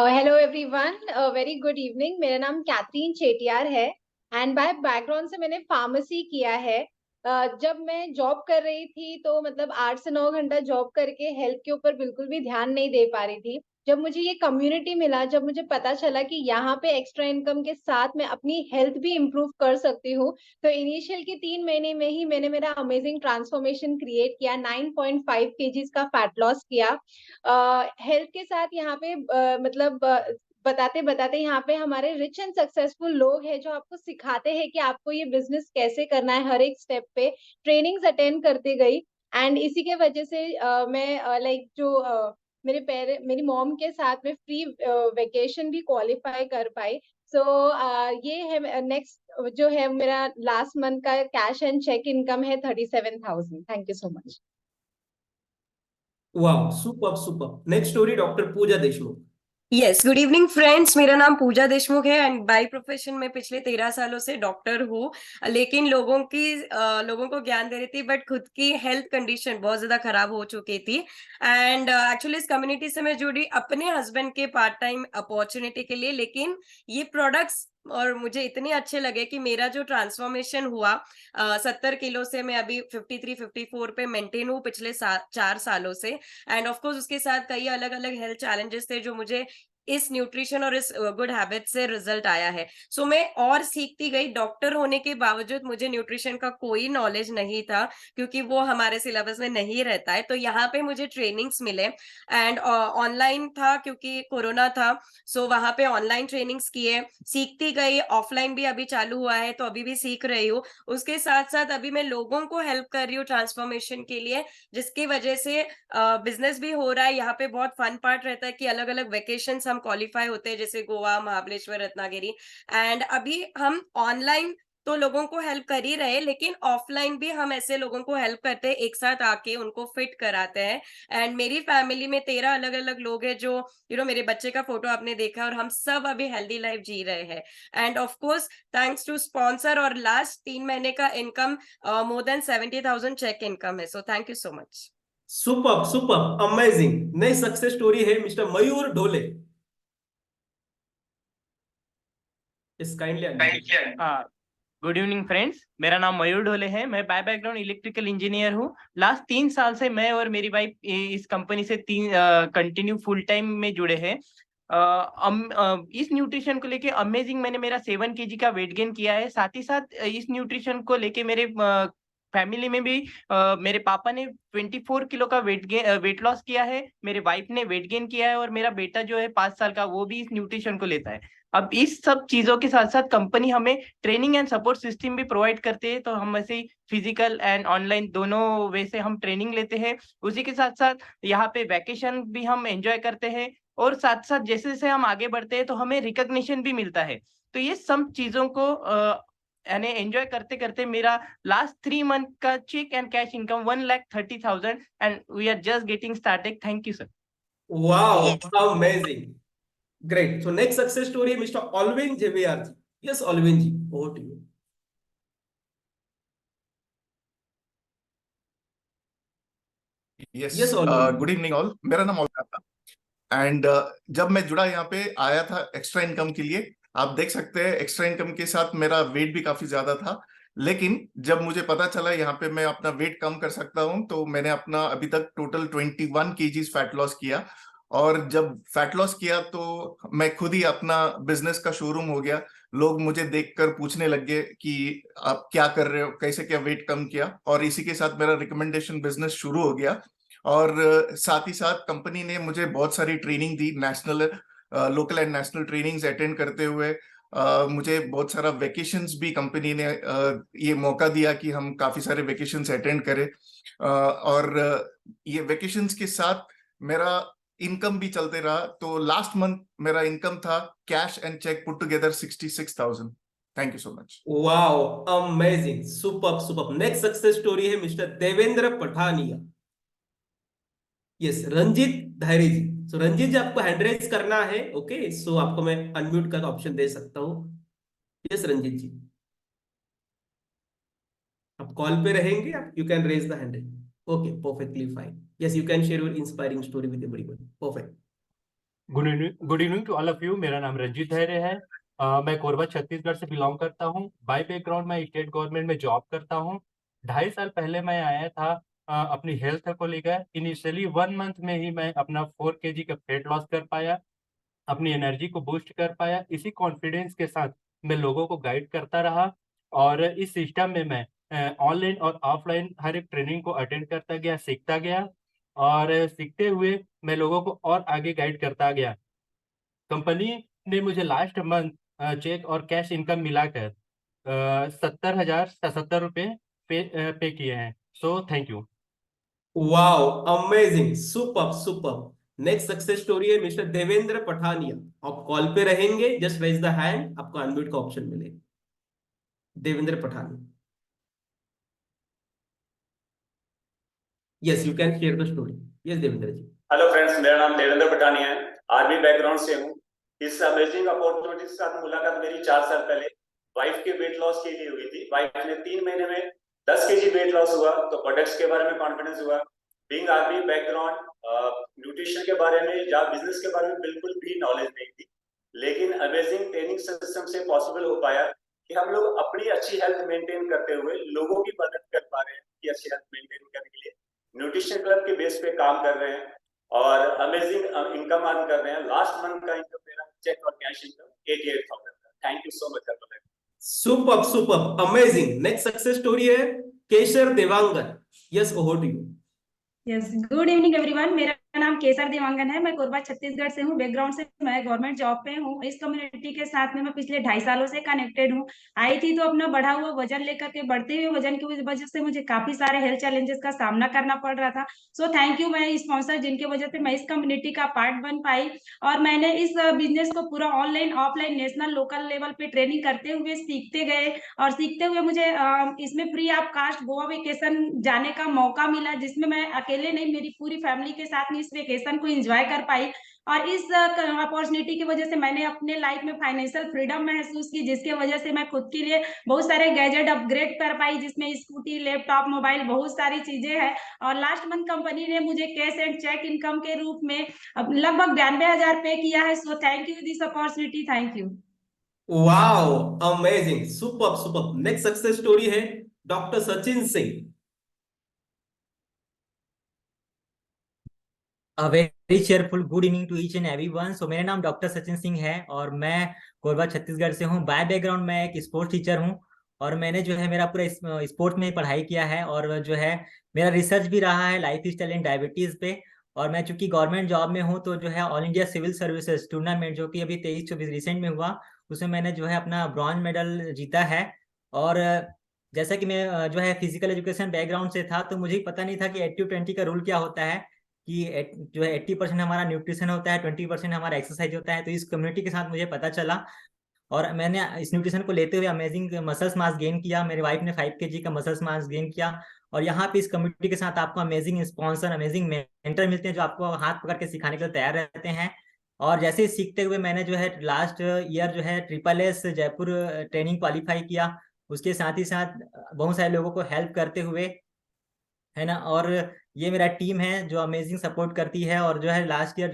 Hello everyone, very good evening. मेरा नाम कैथरीन चेटियार है एंड बाय बैकग्राउंड से मैंने फार्मेसी किया है। जब मैं जॉब कर रही थी तो मतलब 8 से 9 घंटा जॉब करके हेल्थ के ऊपर बिल्कुल भी ध्यान नहीं दे पा रही थी। जब मुझे ये कम्युनिटी मिला, जब मुझे पता चला कि यहाँ पे एक्स्ट्रा इनकम के साथ मैं अपनी हेल्थ भी इम्प्रूव कर सकती हूँ, तो इनिशियल के 3 महीने में ही मैंने मेरा अमेजिंग ट्रांसफॉर्मेशन क्रिएट किया, 9.5 केजीज का फैट लॉस किया। हेल्थ के साथ यहाँ पे मतलब बताते बताते यहाँ पे हमारे रिच एंड सक्सेसफुल लोग हैं जो आपको सिखाते हैं कि आपको ये बिजनेस कैसे करना है। हर एक स्टेप पे ट्रेनिंग्स अटेंड करते गई एंड इसी के वजह से मैं लाइक जो मेरी मॉम के साथ में फ्री वेकेशन भी क्वालिफाई कर पाई। सो ये है नेक्स्ट जो है मेरा लास्ट मंथ का कैश एंड चेक इनकम है 37,000। Thank you so much. वाह, super super. Next story, doctor Pooja Deshmukh. Yes, good evening friends. मेरा नाम पूजा देशमुख है एंड बाय प्रोफेशन में पिछले 13 सालों से डॉक्टर हूँ, लेकिन लोगों को ज्ञान दे रही थी, बट खुद की हेल्थ कंडीशन बहुत ज्यादा खराब हो चुकी थी। एंड एक्चुअली इस कम्युनिटी से मैं जुड़ी अपने हस्बैंड के पार्ट टाइम अपॉर्चुनिटी के लिए, लेकिन ये प्रोडक्ट्स और मुझे इतने अच्छे लगे कि मेरा जो ट्रांसफॉर्मेशन हुआ, 70 किलो से मैं अभी 53-54 पे मेंटेन हूँ पिछले 4 सालों से। एंड ऑफ कोर्स उसके साथ कई अलग अलग हेल्थ चैलेंजेस थे जो मुझे इस न्यूट्रिशन और इस गुड हैबिट से रिजल्ट आया है। सो मैं और सीखती गई। डॉक्टर होने के बावजूद मुझे न्यूट्रिशन का कोई नॉलेज नहीं था, क्योंकि वो हमारे सिलेबस में नहीं रहता है। तो यहाँ पे मुझे ट्रेनिंग्स मिले एंड ऑनलाइन था क्योंकि कोरोना था। सो वहां पे ऑनलाइन ट्रेनिंग्स किए, सीखती गई। ऑफलाइन भी अभी चालू हुआ है तो अभी भी सीख रही हूँ। उसके साथ साथ अभी मैं लोगों को हेल्प कर रही हूँ ट्रांसफॉर्मेशन के लिए, जिसकी वजह से बिजनेस भी हो रहा है। यहाँ पे बहुत फन पार्ट रहता है कि अलग अलग वेकेशंस हम क्वालिफाई होते हैं, जैसे गोवा, महाबलेश्वर, रत्नागिरी। एंड अभी हम ऑनलाइन तो लोगों को हेल्प कर ही रहे, लेकिन ऑफलाइन भी हम ऐसे लोगों को हेल्प करते हैं, एक साथ आके उनको फिट कराते हैं। एंड मेरी फैमिली में 13 अलग-अलग लोग हैं जो मेरे बच्चे का फोटो आपने देखा, और हम सब अभी हेल्दी लाइफ जी रहे हैं। And of course thanks to sponsor, और लास्ट 3 महीने का income more than 70,000 cheque income है। So thank you so much. Super super amazing. Next success story है मिस्टर मयूर ढोले। इस काइंडली गुड इवनिंग फ्रेंड्स, मेरा नाम मयूर ढोले है। मैं बाय बैकग्राउंड इलेक्ट्रिकल इंजीनियर हूँ। लास्ट 3 साल से मैं और मेरी वाइफ इस कंपनी से कंटिन्यू फुल टाइम में जुड़े हैं। इस न्यूट्रिशन को लेके अमेजिंग, मैंने मेरा 7 kg का वेट गेन किया है। साथ ही साथ इस न्यूट्रिशन को लेके मेरे फैमिली में भी मेरे पापा ने 24 किलो का वेट लॉस किया है, मेरे वाइफ ने वेट गेन किया है, और मेरा बेटा जो है 5 साल का, वो भी इस न्यूट्रिशन को लेता है। अब इस सब चीजों के साथ साथ कंपनी हमें ट्रेनिंग एंड सपोर्ट सिस्टम भी प्रोवाइड करते हैं, तो हम ऐसे ही फिजिकल एंड ऑनलाइन दोनों वे से हम ट्रेनिंग लेते हैं। उसी के साथ साथ यहाँ पे वैकेशन भी हम एंजॉय करते हैं, और साथ साथ जैसे जैसे हम आगे बढ़ते हैं तो हमें रिकॉग्निशन भी मिलता है। तो ये सब चीजों को यानी एंजॉय करते करते मेरा लास्ट 3 मंथ का check and cash income 1,30,000 and we are just getting started. Thank you sir. Wow amazing, great. So next success story mister Alwin JVR ji. Yes Alwin ji, over to you. Yes, good evening all. मेरा नाम ऑलविन था and जब मैं जुड़ा यहाँ पे आया था एक्स्ट्रा इनकम के लिए। आप देख सकते हैं एक्स्ट्रा इनकम के साथ मेरा वेट भी काफी ज्यादा था, लेकिन जब मुझे पता चला यहाँ पे मैं अपना वेट कम कर सकता हूँ, तो मैंने अपना अभी तक टोटल 21 kg फैट लॉस किया। और जब फैट लॉस किया तो मैं खुद ही अपना बिजनेस का शोरूम हो गया। लोग मुझे देखकर पूछने लग गए कि आप क्या कर रहे हो, कैसे क्या वेट कम किया, और इसी के साथ मेरा रिकमेंडेशन बिजनेस शुरू हो गया। और साथ ही साथ कंपनी ने मुझे बहुत सारी training the, national local and national trainings attend करते हुए। मुझे बहुत सारा वेकेशंस भी कंपनी ने ये मौका दिया कि हम काफी सारे वेकेशंस अटेंड करें। और ये वेकेशंस के साथ मेरा इनकम भी चलते रहा। तो लास्ट मंथ मेरा इनकम था cash and check put together 66,000। Thank you so much. Wow amazing, super super. Next success story है मिस्टर देवेंद्र पठानिया। यस रंजीत धैर्य जी। सो रंजीत जी, आपको हैंड रेज करना है। ओके, सो आपको मैं अनम्यूट का ऑप्शन दे सकता हूँ। यस रंजीत जी, आप कॉल पे रहेंगे, आप you can raise the hand. Okay, perfectly fine. Yes, you can share your inspiring story with everyone. Perfect. Good evening to all of you. मेरा नाम रंजीत धैर्य है। मैं कोरबा छत्तीसगढ़ से बिलोंग करता हूँ। बाय बैकग्राउंड मैं स्टेट गवर्नमेंट में जॉब करता हूँ। 2.5 साल पहले मैं आया था अपनी हेल्थ को लेकर। इनिशियली 1 मंथ में ही मैं अपना 4 kg का वेट लॉस कर पाया, अपनी एनर्जी को बूस्ट कर पाया। इसी कॉन्फिडेंस के साथ मैं लोगों को गाइड करता रहा, और इस सिस्टम में मैं ऑनलाइन और ऑफलाइन हर एक ट्रेनिंग को अटेंड करता गया, सीखता गया, और सीखते हुए मैं लोगों को और आगे गाइड करता गया। कंपनी ने मुझे लास्ट मंथ चेक और कैश इनकम मिलाकर 70,077 रुपये पे किए हैं। So thank you. Wow amazing, super super. Next success story है मिस्टर देवेंद्र पठानिया। आप कॉल पे रहेंगे, जस्ट रेज द हैंड, आपको अनम्यूट का ऑप्शन मिलेगा। Devendra Pathania, yes you can share the story. Yes Devendra ji. Hello friends, मेरा नाम देवेंद्र पठानिया है। आर्मी बैकग्राउंड से हूँ। इस अमेजिंग अपॉर्चुनिटी के साथ मुलाकात मेरी 4 साल पहले वाइफ के वेट लॉस के लिए हुई थी। वाइफ ने 3 महीने में 10 kg वेट लॉस हुआ, तो प्रोडक्ट्स के बारे में कॉन्फिडेंस हुआ। बीइंग आर्मी बैकग्राउंड, न्यूट्रिशन के बारे में या बिजनेस के बारे में बिल्कुल भी नॉलेज नहीं थी, लेकिन अमेजिंग ट्रेनिंग सिस्टम से पॉसिबल हो पाया कि हम लोग अपनी अच्छी हेल्थ मेंटेन करते हुए लोगों की मदद कर पा रहे हैं कि अच्छी हेल्थ मेंटेन करने के लिए न्यूट्रिशन क्लब के बेस पे काम कर रहे हैं और अमेजिंग इनकम अर्न कर रहे हैं। लास्ट मंथ का इनकम मेरा चेक और कैश इनकम 88,000 था। Thank you so much. Super super amazing. Next success story है Keshar Dewangan. Yes over to you. Yes, good evening everyone. मेरा नाम केसर देवांगन है। मैं कोरबा छत्तीसगढ़ से हूँ। बैकग्राउंड से मैं गवर्नमेंट जॉब पे हूँ। इस कम्युनिटी के साथ में मैं पिछले 2.5 सालों से कनेक्टेड हूँ। आई थी तो अपना बढ़ा हुआ वजन लेकर के, बढ़ते हुए वजन की वजह से मुझे काफी सारे हेल्थ चैलेंजेस का सामना करना पड़ रहा था। सो थैंक यू मैं स्पॉन्सर, जिनके वजह से मैं इस कम्युनिटी का पार्ट बन पाई और मैंने इस बिजनेस को पूरा online, offline, national, local level पे ट्रेनिंग करते हुए सीखते गए और सीखते हुए मुझे इसमें free of cost Goa vacation जाने का मौका मिला, जिसमें मैं अकेले नहीं, मेरी पूरी फैमिली के साथ में इस वेकेशन को एंजॉय कर पाई। और इस अपॉर्चुनिटी की वजह से मैंने अपने लाइफ में फाइनेंशियल फ्रीडम महसूस की, जिसके वजह से मैं खुद के लिए बहुत सारे गैजेट अपग्रेड कर पाई, जिसमें स्कूटी, लैपटॉप, मोबाइल, बहुत सारी चीजें हैं। और लास्ट मंथ कंपनी ने मुझे कैश एंड चेक इनकम के रूप में लगभग 92,000 पे किया है। So thank you this opportunity, thank you. Wow, amazing, super super. Next success story है doctor Sachin Singh. A very cheerful good evening to each and everyone. So मेरा नाम डॉक्टर सचिन सिंह है और मैं कोरबा छत्तीसगढ़ से हूँ। बाय बैकग्राउंड मैं एक स्पोर्ट्स टीचर हूँ और मैंने जो है मेरा पूरा स्पोर्ट्स में पढ़ाई किया है और जो है मेरा रिसर्च भी रहा है लाइफ स्टाइल एंड डायबिटीज पे। और मैं चूंकि गवर्नमेंट जॉब में हूँ तो जो है all India civil services tournament जो कि अभी 23-24 रिसेंट में हुआ, उसमें मैंने जो है अपना ब्रॉन्ज मेडल जीता है। और जैसा कि मैं जो है फिजिकल एजुकेशन बैकग्राउंड से था तो मुझे पता नहीं था कि 80-20 का रूल क्या होता है, कि जो है 80% हमारा न्यूट्रिशन होता है, 20% हमारा एक्सरसाइज होता है। तो इस कम्युनिटी के साथ मुझे पता चला और मैंने इस न्यूट्रिशन को लेते हुए अमेजिंग मसल्स मास गेन किया। मेरी वाइफ ने 5 kg का मसल्स मास गेन किया और यहाँ पे इस कम्युनिटी के साथ आपको अमेजिंग स्पॉन्सर, अमेजिंग मेंटर मिलते हैं जो आपको हाथ पकड़ के सिखाने के लिए तैयार रहते हैं। और जैसे ही सीखते हुए मैंने जो है लास्ट ईयर जो है SSS जयपुर ट्रेनिंग क्वालिफाई किया। उसके साथ ही साथ बहुत सारे लोगों को हेल्प करते हुए, है ना। और ये मेरा टीम है जो अमेजिंग सपोर्ट करती है और जो है लास्ट ईयर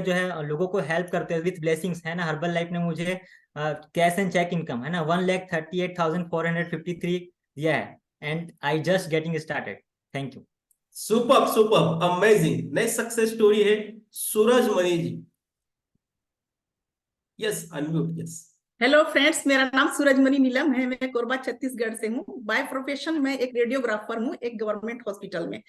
जो है लोगों को हेल्प करते हुए विथ ब्लेसिंग्स, है ना। हर्बल लाइफ ने मुझे कैश एंड चेक इनकम, है ना, 1,38,453 दिया है and I just getting started. Thank you. Super super, amazing. Next success story है Suraj Mani ji. Yes, unmute, yes. Hello friends, मेरा नाम सूरजमणि नीलम है। मैं कोरबा छत्तीसगढ़ से हूँ। बाय प्रोफेशन मैं एक रेडियोग्राफर हूँ एक गवर्नमेंट हॉस्पिटल में।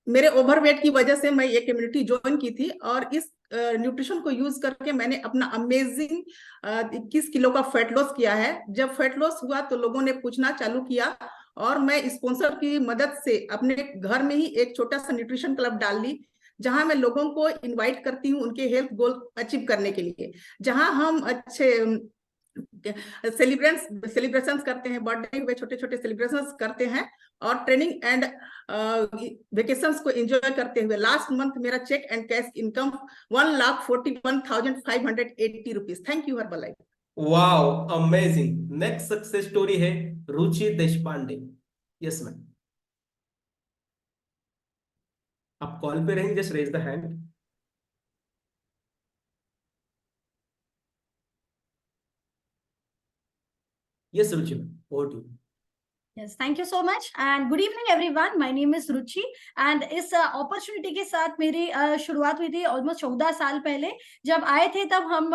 मेरे ओवरवेट की वजह से मैं ये कम्युनिटी ज्वाइन की थी और इस न्यूट्रिशन को यूज करके मैंने अपना अमेजिंग 21 किलो का फैट लॉस किया है। जब फैट लॉस हुआ तो लोगों ने पूछना चालू किया और मैं स्पॉन्सर की मदद से अपने घर में ही एक छोटा सा न्यूट्रिशन क्लब डाल ली, जहां मैं लोगों को इनवाइट करती हूँ उनके हेल्थ गोल अचीव करने के लिए, जहां हम अच्छे सेलिब्रेशंस करते हैं, बर्थडे हुए छोटे छोटे सेलिब्रेशंस करते हैं और ट्रेनिंग एंड वेकेशंस को एंजॉय करते हुए लास्ट मंथ मेरा check and cash income 1,41,580 rupees. Thank you Herbalife. Wow, amazing. Next success story है रुचि देशपांडे। यस मैम, आप कॉल पे रहेंगे, just raise the hand. Yes Ruchi ma'am, over to you. Yes, thank you so much and good evening everyone. My name is Ruchi and इस opportunity के साथ मेरी शुरुआत हुई थी ऑलमोस्ट 14 साल पहले। जब आए थे तब हम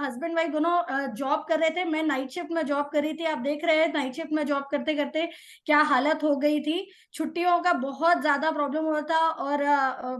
हस्बैंड वाइफ दोनों जॉब कर रहे थे। मैं नाइट शिफ्ट में जॉब कर रही थी। आप देख रहे हैं नाइट शिफ्ट में जॉब करते करते क्या हालत हो गई थी। छुट्टियों का बहुत ज्यादा प्रॉब्लम हुआ था और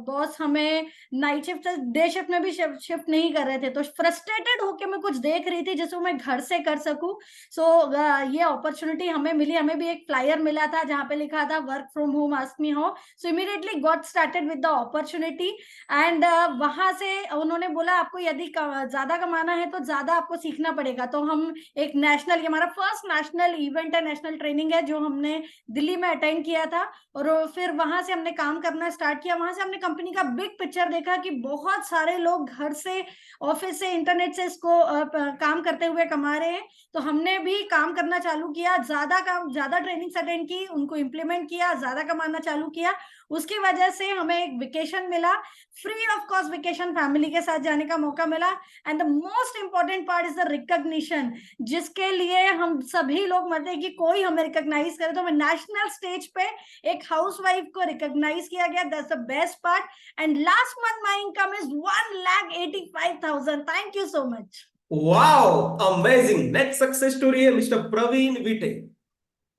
बॉस हमें नाइट शिफ्ट डे शिफ्ट में भी शिफ्ट नहीं कर रहे थे। तो फ्रस्ट्रेटेड होके मैं कुछ देख रही थी जिसको मैं घर से कर सकूं। सो ये अपॉर्चुनिटी हमें मिली। हमें भी एक फ्लायर मिला था जहां पे लिखा था work from home ask me how. So immediately got started with the opportunity and वहां से उन्होंने बोला आपको यदि ज्यादा कमाना है तो ज्यादा आपको सीखना पड़ेगा। तो हम एक नेशनल, ये हमारा फर्स्ट नेशनल इवेंट है, नेशनल ट्रेनिंग है जो हमने दिल्ली में अटेंड किया था और फिर वहां से हमने काम करना स्टार्ट किया। वहां से हमने कंपनी का बिग पिक्चर देखा कि बहुत सारे लोग घर से, ऑफिस से, इंटरनेट से इसको काम करते हुए कमा रहे हैं। तो हमने भी काम करना चालू किया, ज्यादा ट्रेनिंग अटेंड की, उनको इम्प्लीमेंट किया, ज्यादा कमाना चालू किया। उसकी वजह से हमें एक वेकेशन मिला, free of cost vacation family के साथ जाने का मौका मिला। And the most important part is the recognition, जिसके लिए हम सभी लोग मरते हैं कि कोई हमें रिकॉग्नाइज करे। तो हमें नेशनल स्टेज पे एक हाउसवाइफ को रिकॉग्नाइज किया गया। That's the best part. And last month my income is 1,85,000। Thank you so much. Wow, amazing. Next success story है mister Praveen Vite.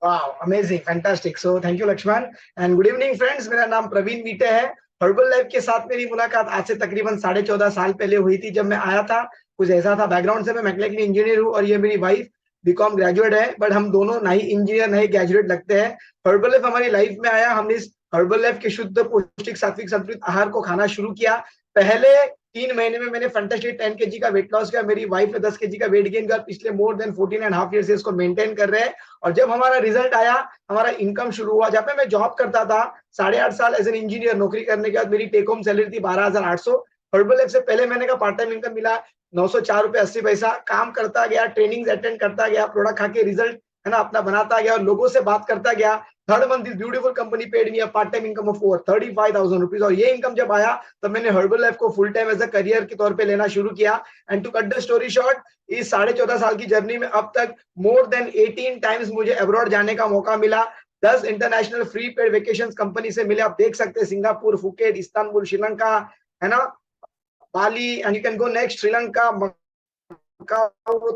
Wow, amazing, fantastic. So thank you Lakshman and good evening friends. मेरा नाम प्रवीण मीटे है। Herbal life के साथ मेरी मुलाकात आज से तकरीबन 14.5 साल पहले हुई थी। जब मैं आया था कुछ ऐसा था, बैकग्राउंड से मैं मैकेनिकल इंजीनियर हूँ और ये मेरी वाइफ बीकॉम ग्रेजुएट है, बट हम दोनों ना ही इंजीनियर ना ही ग्रेजुएट लगते हैं। हर्बल लाइफ हमारी लाइफ में आया, हमने इस हर्बल लाइफ के शुद्ध पौष्टिक सात्विक संतुलित आहार को खाना शुरू किया। पहले 3 महीने में मैंने फैंटास्टिक 10 kg का वेट लॉस किया। मेरी वाइफ ने 10 kg का वेट गेन किया। पिछले मोर देन 14.5 ईयर से इसको मेंटेन कर रहे हैं। और जब हमारा रिजल्ट आया, हमारा इनकम शुरू हुआ। जहाँ पे मैं जॉब करता था 8.5 साल एज एन इंजीनियर, नौकरी करने के बाद मेरी टेक होम सैलरी थी 12,800। हर्बल लाइफ से पहले मैंने का पार्ट टाइम इनकम मिला 904 रुपए 80 पैसा। काम करता गया, ट्रेनिंग अटेंड करता गया, प्रोडक्ट खा के रिजल्ट है ना अपना बनाता गया और लोगों से बात करता गया। Third month this beautiful company paid me a part time income of over 35,000 rupees. और ये इनकम जब आया तब मैंने हर्बल लाइफ को full time as a career के तौर पे लेना शुरू किया। And to cut the story short, इस 14.5 साल की जर्नी में अब तक मोर देन 18 टाइम्स मुझे अब्रॉड जाने का मौका मिला। 10 international free paid vacation company से मिले। आप देख सकते हैं सिंगापुर, फुकेट, इस्तांबुल, श्रीलंका, है ना, Bali, and you can go next, Sri Lanka,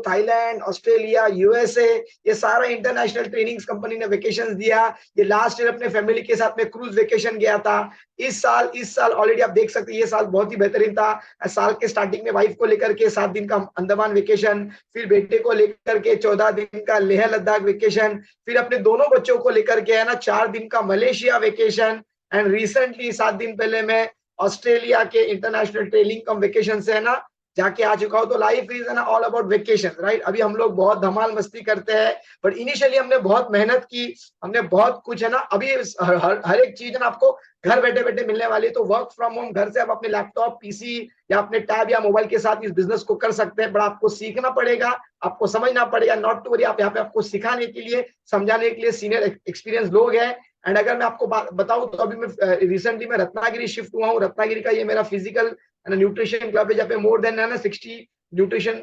Thailand, Australia, USA, ये सारा इंटरनेशनल ट्रेनिंग्स कंपनी ने वेकेशंस दिया। ये लास्ट ईयर अपने फैमिली के साथ में क्रूज वेकेशन गया था। इस साल ऑलरेडी आप देख सकते हैं ये साल बहुत ही बेहतरीन था। साल के स्टार्टिंग में वाइफ को लेकर के 7 दिन का अंडमान वेकेशन, फिर बेटे को लेकर के 14 दिन का लेह लद्दाख वेकेशन, फिर अपने दोनों बच्चों को लेकर के है ना 4 दिन का मलेशिया वेकेशन। एंड रिसेंटली 7 दिन पहले मैं ऑस्ट्रेलिया के इंटरनेशनल ट्रेनिंग कम वेकेशन से है ना जाके आ चुका हूं। तो लाइफ इज ना ऑल अबाउट वेकेशन, राइट। अभी हम लोग बहुत धमाल मस्ती करते हैं, बट इनिशियली हमने बहुत मेहनत की, हमने बहुत कुछ है ना, अभी हर एक चीज ना आपको घर बैठे बैठे मिलने वाली है। तो वर्क फ्रॉम होम, घर से आप अपने लैपटॉप, पीसी या अपने टैब या मोबाइल के साथ इस बिजनेस को कर सकते हैं। बट आपको सीखना पड़ेगा, आपको समझना पड़ेगा। नॉट टू वरी, आप यहाँ पे आपको सिखाने के लिए, समझाने के लिए सीनियर एक्सपीरियंस लोग हैं। एंड अगर मैं आपको बताऊं तो अभी मैं रिसेंटली मैं रत्नागिरी शिफ्ट हुआ हूँ। रत्नागिरी का ये मेरा फिजिकल न्यूट्रिशन क्लब है, जहाँ पे मोर देन 60 न्यूट्रिशन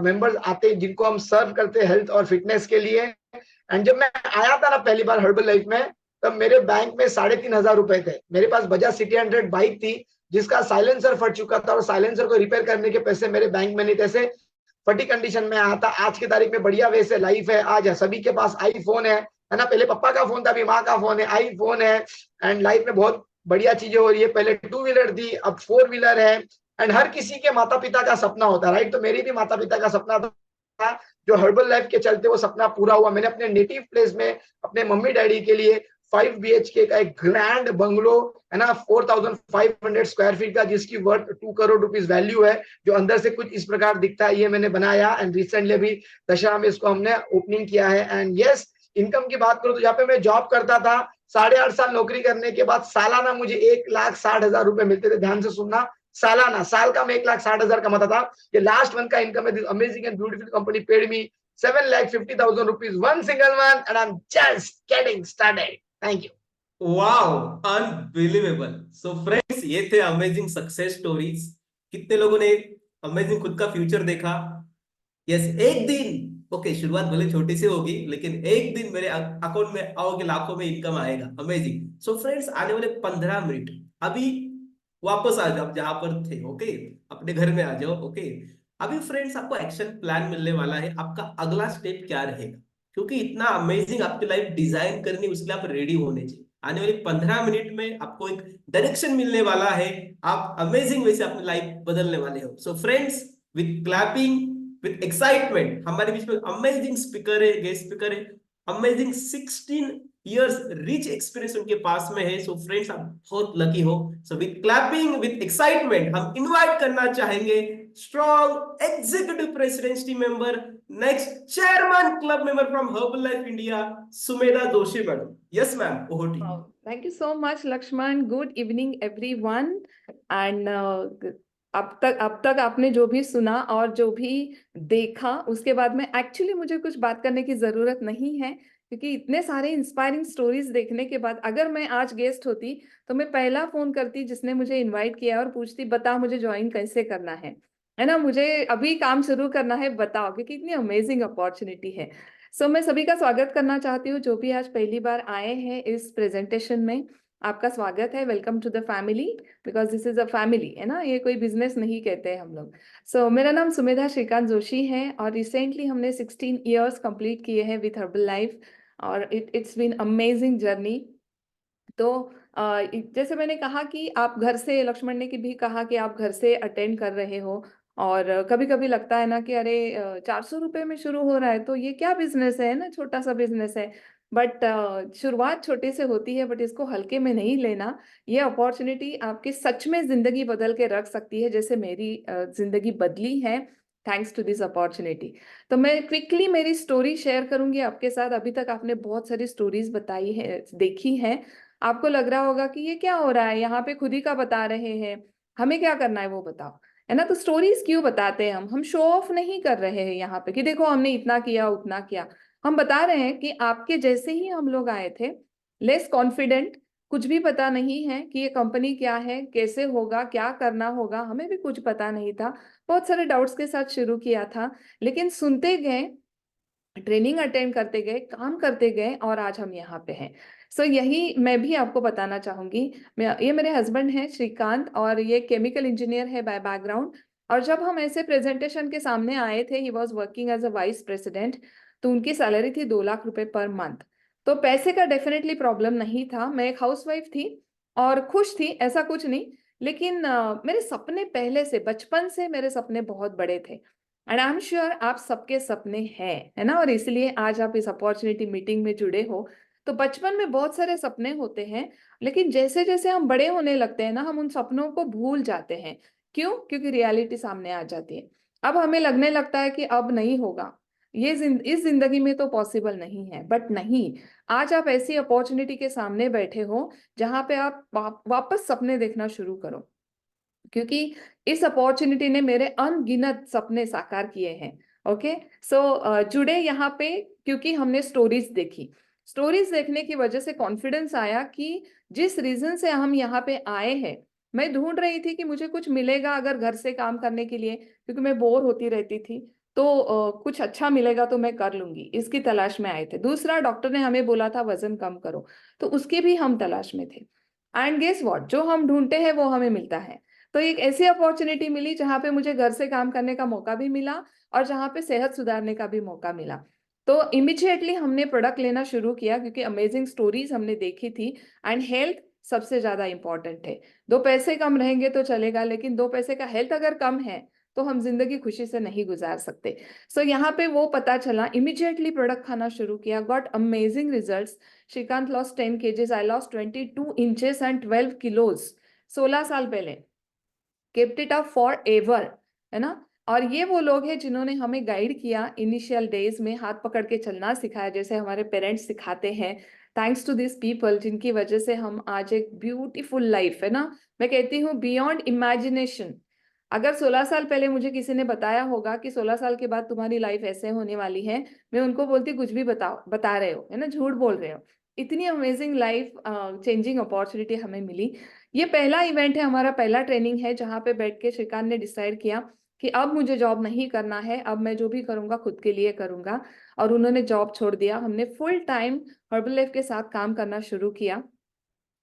मेंबर्स आते हैं जिनको हम सर्व करते हैं हेल्थ और फिटनेस के लिए। एंड जब मैं आया था ना पहली बार हर्बल लाइफ में, तब मेरे बैंक में 3,500 रुपए थे। मेरे पास बजाज सिटी 100 बाइक थी जिसका साइलेंसर फट चुका था और साइलेंसर को रिपेयर करने के पैसे मेरे बैंक में नहीं थे। ऐसे फटी कंडीशन में आया था। आज की तारीख में बढ़िया वैसे लाइफ है। आज सभी के पास आईफोन है ना। पहले पापा का फोन था, अभी माँ का फोन है, आईफोन है। एंड लाइफ में बहुत बढ़िया चीजें हो रही है। पहले 2 व्हीलर थी, अब 4 व्हीलर है। एंड हर किसी के माता पिता का सपना होता है, राइट। तो मेरी भी माता पिता का सपना था, जो हर्बल लाइफ के चलते वो सपना पूरा हुआ। मैंने अपने नेटिव प्लेस में अपने मम्मी डैडी के लिए 5 BHK का एक ग्रैंड बंगलो है ना, 4,500 स्क्वायर फीट का, जिसकी वर्थ 2 करोड़ रुपीस वैल्यू है, जो अंदर से कुछ इस प्रकार दिखता है, ये मैंने बनाया। एंड रिसेंटली अभी दशहरा में इसको हमने ओपनिंग किया है। एंड यस, इनकम की बात करूं तो जहाँ पे मैं जॉब करता था 8.5 साल नौकरी करने के बाद सालाना मुझे 1,60,000 रुपए मिलते थे। ध्यान से सुनना, सालाना, साल का मैं 1,60,000 कमाता था। ये लास्ट मंथ का इनकम है। This amazing and beautiful company paid me 7,50,000 rupees one single month and I am just getting started. Thank you. Wow, unbelievable. So friends, ये थे अमेजिंग सक्सेस स्टोरीज। कितने लोगों ने अमेजिंग खुद का फ्यूचर देखा। यस, एक दिन, ओके, शुरुआत भले छोटी सी होगी, लेकिन एक दिन मेरे अकाउंट में आओगे लाखों में इनकम आएगा। अमेजिंग। सो फ्रेंड्स, आने वाले 15 मिनट अभी वापस आ जाओ जहां पर थे, ओके, अपने घर में आ जाओ, ओके। अभी फ्रेंड्स आपको एक्शन प्लान मिलने वाला है, आपका अगला स्टेप क्या रहेगा, क्योंकि इतना अमेजिंग आपकी लाइफ डिजाइन करनी, उसके लिए आप रेडी होने चाहिए। आने वाले 15 मिनट में आपको एक डायरेक्शन मिलने वाला है, आप अमेजिंग वे से अपनी लाइफ बदलने वाले हो। So friends, with clapping, with excitement, हमारे बीच में अमेजिंग स्पीकर है, गेस्ट स्पीकर है, अमेजिंग 16 years रिच एक्सपीरियंस उनके पास में है। सो फ्रेंड्स, आप बहुत लकी हो। So with clapping, with excitement, हम इनवाइट करना चाहेंगे strong executive president team member, next chairman club member from Herbalife India, Sumedha Joshi madam. Yes ma'am, over to you. Thank you so much, Lakshman. Good evening, everyone. And अब तक आपने जो भी सुना और जो भी देखा, उसके बाद में एक्चुअली मुझे कुछ बात करने की जरूरत नहीं है, क्योंकि इतने सारे इंस्पायरिंग स्टोरीज देखने के बाद अगर मैं आज गेस्ट होती तो मैं पहला फोन करती जिसने मुझे इनवाइट किया और पूछती, बता मुझे ज्वाइन कैसे करना है ना, मुझे अभी काम शुरू करना है, बताओ, क्योंकि इतनी अमेजिंग अपॉर्चुनिटी है। सो मैं सभी का स्वागत करना चाहती हूँ जो भी आज पहली बार आए हैं इस प्रेजेंटेशन में। आपका स्वागत है, welcome to the family, because this is a family, है ना, ये कोई बिजनेस नहीं कहते हैं हम लोग। सो मेरा नाम सुमेधा श्रीकांत जोशी है और रिसेंटली हमने 16 ईयर्स कंप्लीट किए हैं विथ हर्बल लाइफ। और इट्स बीन अमेजिंग जर्नी। तो जैसे मैंने कहा कि आप घर से, लक्ष्मण ने भी कहा कि आप घर से अटेंड कर रहे हो, और कभी कभी लगता है ना कि अरे 400 रुपए में शुरू हो रहा है तो ये क्या बिजनेस है ना, छोटा सा बिजनेस है। बट शुरुआत छोटे से होती है, बट इसको हल्के में नहीं लेना। ये अपॉर्चुनिटी आपकी सच में जिंदगी बदल के रख सकती है, जैसे मेरी जिंदगी बदली है थैंक्स टू दिस अपॉर्चुनिटी। तो मैं क्विकली मेरी स्टोरी शेयर करूंगी आपके साथ। अभी तक आपने बहुत सारी स्टोरीज बताई है, देखी है, आपको लग रहा होगा कि ये क्या हो रहा है, यहाँ पे खुद ही का बता रहे हैं, हमें क्या करना है वो बताओ, है ना। तो स्टोरीज क्यों बताते हैं हम शो ऑफ नहीं कर रहे हैं यहाँ पे कि देखो हमने इतना किया उतना किया। हम बता रहे हैं कि आपके जैसे ही हम लोग आए थे, लेस कॉन्फिडेंट, कुछ भी पता नहीं है कि ये कंपनी क्या है, कैसे होगा, क्या करना होगा, हमें भी कुछ पता नहीं था, बहुत सारे डाउट्स के साथ शुरू किया था, लेकिन सुनते गए, ट्रेनिंग अटेंड करते गए, काम करते गए, और आज हम यहाँ पे हैं। सो यही मैं भी आपको बताना चाहूंगी। ये मेरे हस्बैंड हैं श्रीकांत, और ये केमिकल इंजीनियर है बाय बैकग्राउंड। और जब हम ऐसे प्रेजेंटेशन के सामने आए थे, he was working as a vice president, तो उनकी सैलरी थी 2 लाख रुपए पर मंथ। तो पैसे का डेफिनेटली प्रॉब्लम नहीं था, मैं एक हाउसवाइफ थी और खुश थी, ऐसा कुछ नहीं। लेकिन मेरे सपने पहले से, बचपन से मेरे सपने बहुत बड़े थे, एंड आई एम श्योर आप सबके सपने हैं, है ना। और इसलिए आज आप इस अपॉर्चुनिटी मीटिंग में जुड़े हो। तो बचपन में बहुत सारे सपने होते हैं, लेकिन जैसे जैसे हम बड़े होने लगते हैं ना, हम उन सपनों को भूल जाते हैं। क्यों? क्योंकि रियलिटी सामने आ जाती है। अब हमें लगने लगता है कि अब नहीं होगा, ये इस जिंदगी में तो पॉसिबल नहीं है। बट नहीं, आज आप ऐसी अपॉर्चुनिटी के सामने बैठे हो जहां पे आप वापस सपने देखना शुरू करो, क्योंकि इस अपॉर्चुनिटी ने मेरे अनगिनत सपने साकार किए हैं। ओके, सो जुड़े यहाँ पे क्योंकि हमने स्टोरीज देखी। स्टोरीज देखने की वजह से कॉन्फिडेंस आया कि जिस रीजन से हम यहाँ पे आए हैं, मैं ढूंढ रही थी कि मुझे कुछ मिलेगा अगर घर से काम करने के लिए, क्योंकि मैं बोर होती रहती थी, तो कुछ अच्छा मिलेगा तो मैं कर लूंगी, इसकी तलाश में आए थे। दूसरा, डॉक्टर ने हमें बोला था वजन कम करो, तो उसकी भी हम तलाश में थे। एंड गेस व्हाट, जो हम ढूंढते हैं वो हमें मिलता है। तो एक ऐसी अपॉर्चुनिटी मिली जहां पे मुझे घर से काम करने का मौका भी मिला, और जहां पे सेहत सुधारने का भी मौका मिला। तो इमीडिएटली हमने प्रोडक्ट लेना शुरू किया, क्योंकि अमेजिंग स्टोरीज हमने देखी थी। एंड हेल्थ सबसे ज्यादा इंपॉर्टेंट है। 2 पैसे कम रहेंगे तो चलेगा, लेकिन 2 पैसे का हेल्थ अगर कम है तो हम जिंदगी खुशी से नहीं गुजार सकते। सो यहाँ पे वो पता चला, इमीडिएटली प्रोडक्ट खाना शुरू किया, got amazing results. Shrikant lost 10 kgs, I lost 22 inches and 12 kilos 16 साल पहले। Kept it up forever, है ना। और ये वो लोग हैं जिन्होंने हमें गाइड किया इनिशियल डेज में, हाथ पकड़ के चलना सिखाया, जैसे हमारे पेरेंट्स सिखाते हैं। थैंक्स टू दिस पीपल, जिनकी वजह से हम आज एक ब्यूटीफुल लाइफ, है ना, मैं कहती हूँ बियॉन्ड इमेजिनेशन। अगर 16 साल पहले मुझे किसी ने बताया होगा कि 16 साल के बाद तुम्हारी लाइफ ऐसे होने वाली है, मैं उनको बोलती कुछ भी बता रहे हो, है ना, झूठ बोल रहे हो। इतनी अमेजिंग लाइफ चेंजिंग अपॉर्चुनिटी हमें मिली। ये पहला इवेंट है, हमारा पहला ट्रेनिंग है, जहाँ पे बैठ के श्रीकांत ने डिसाइड किया कि अब मुझे जॉब नहीं करना है, अब मैं जो भी करूंगा खुद के लिए करूंगा। और उन्होंने जॉब छोड़ दिया, हमने फुल टाइम हर्बल लाइफ के साथ काम करना शुरू किया।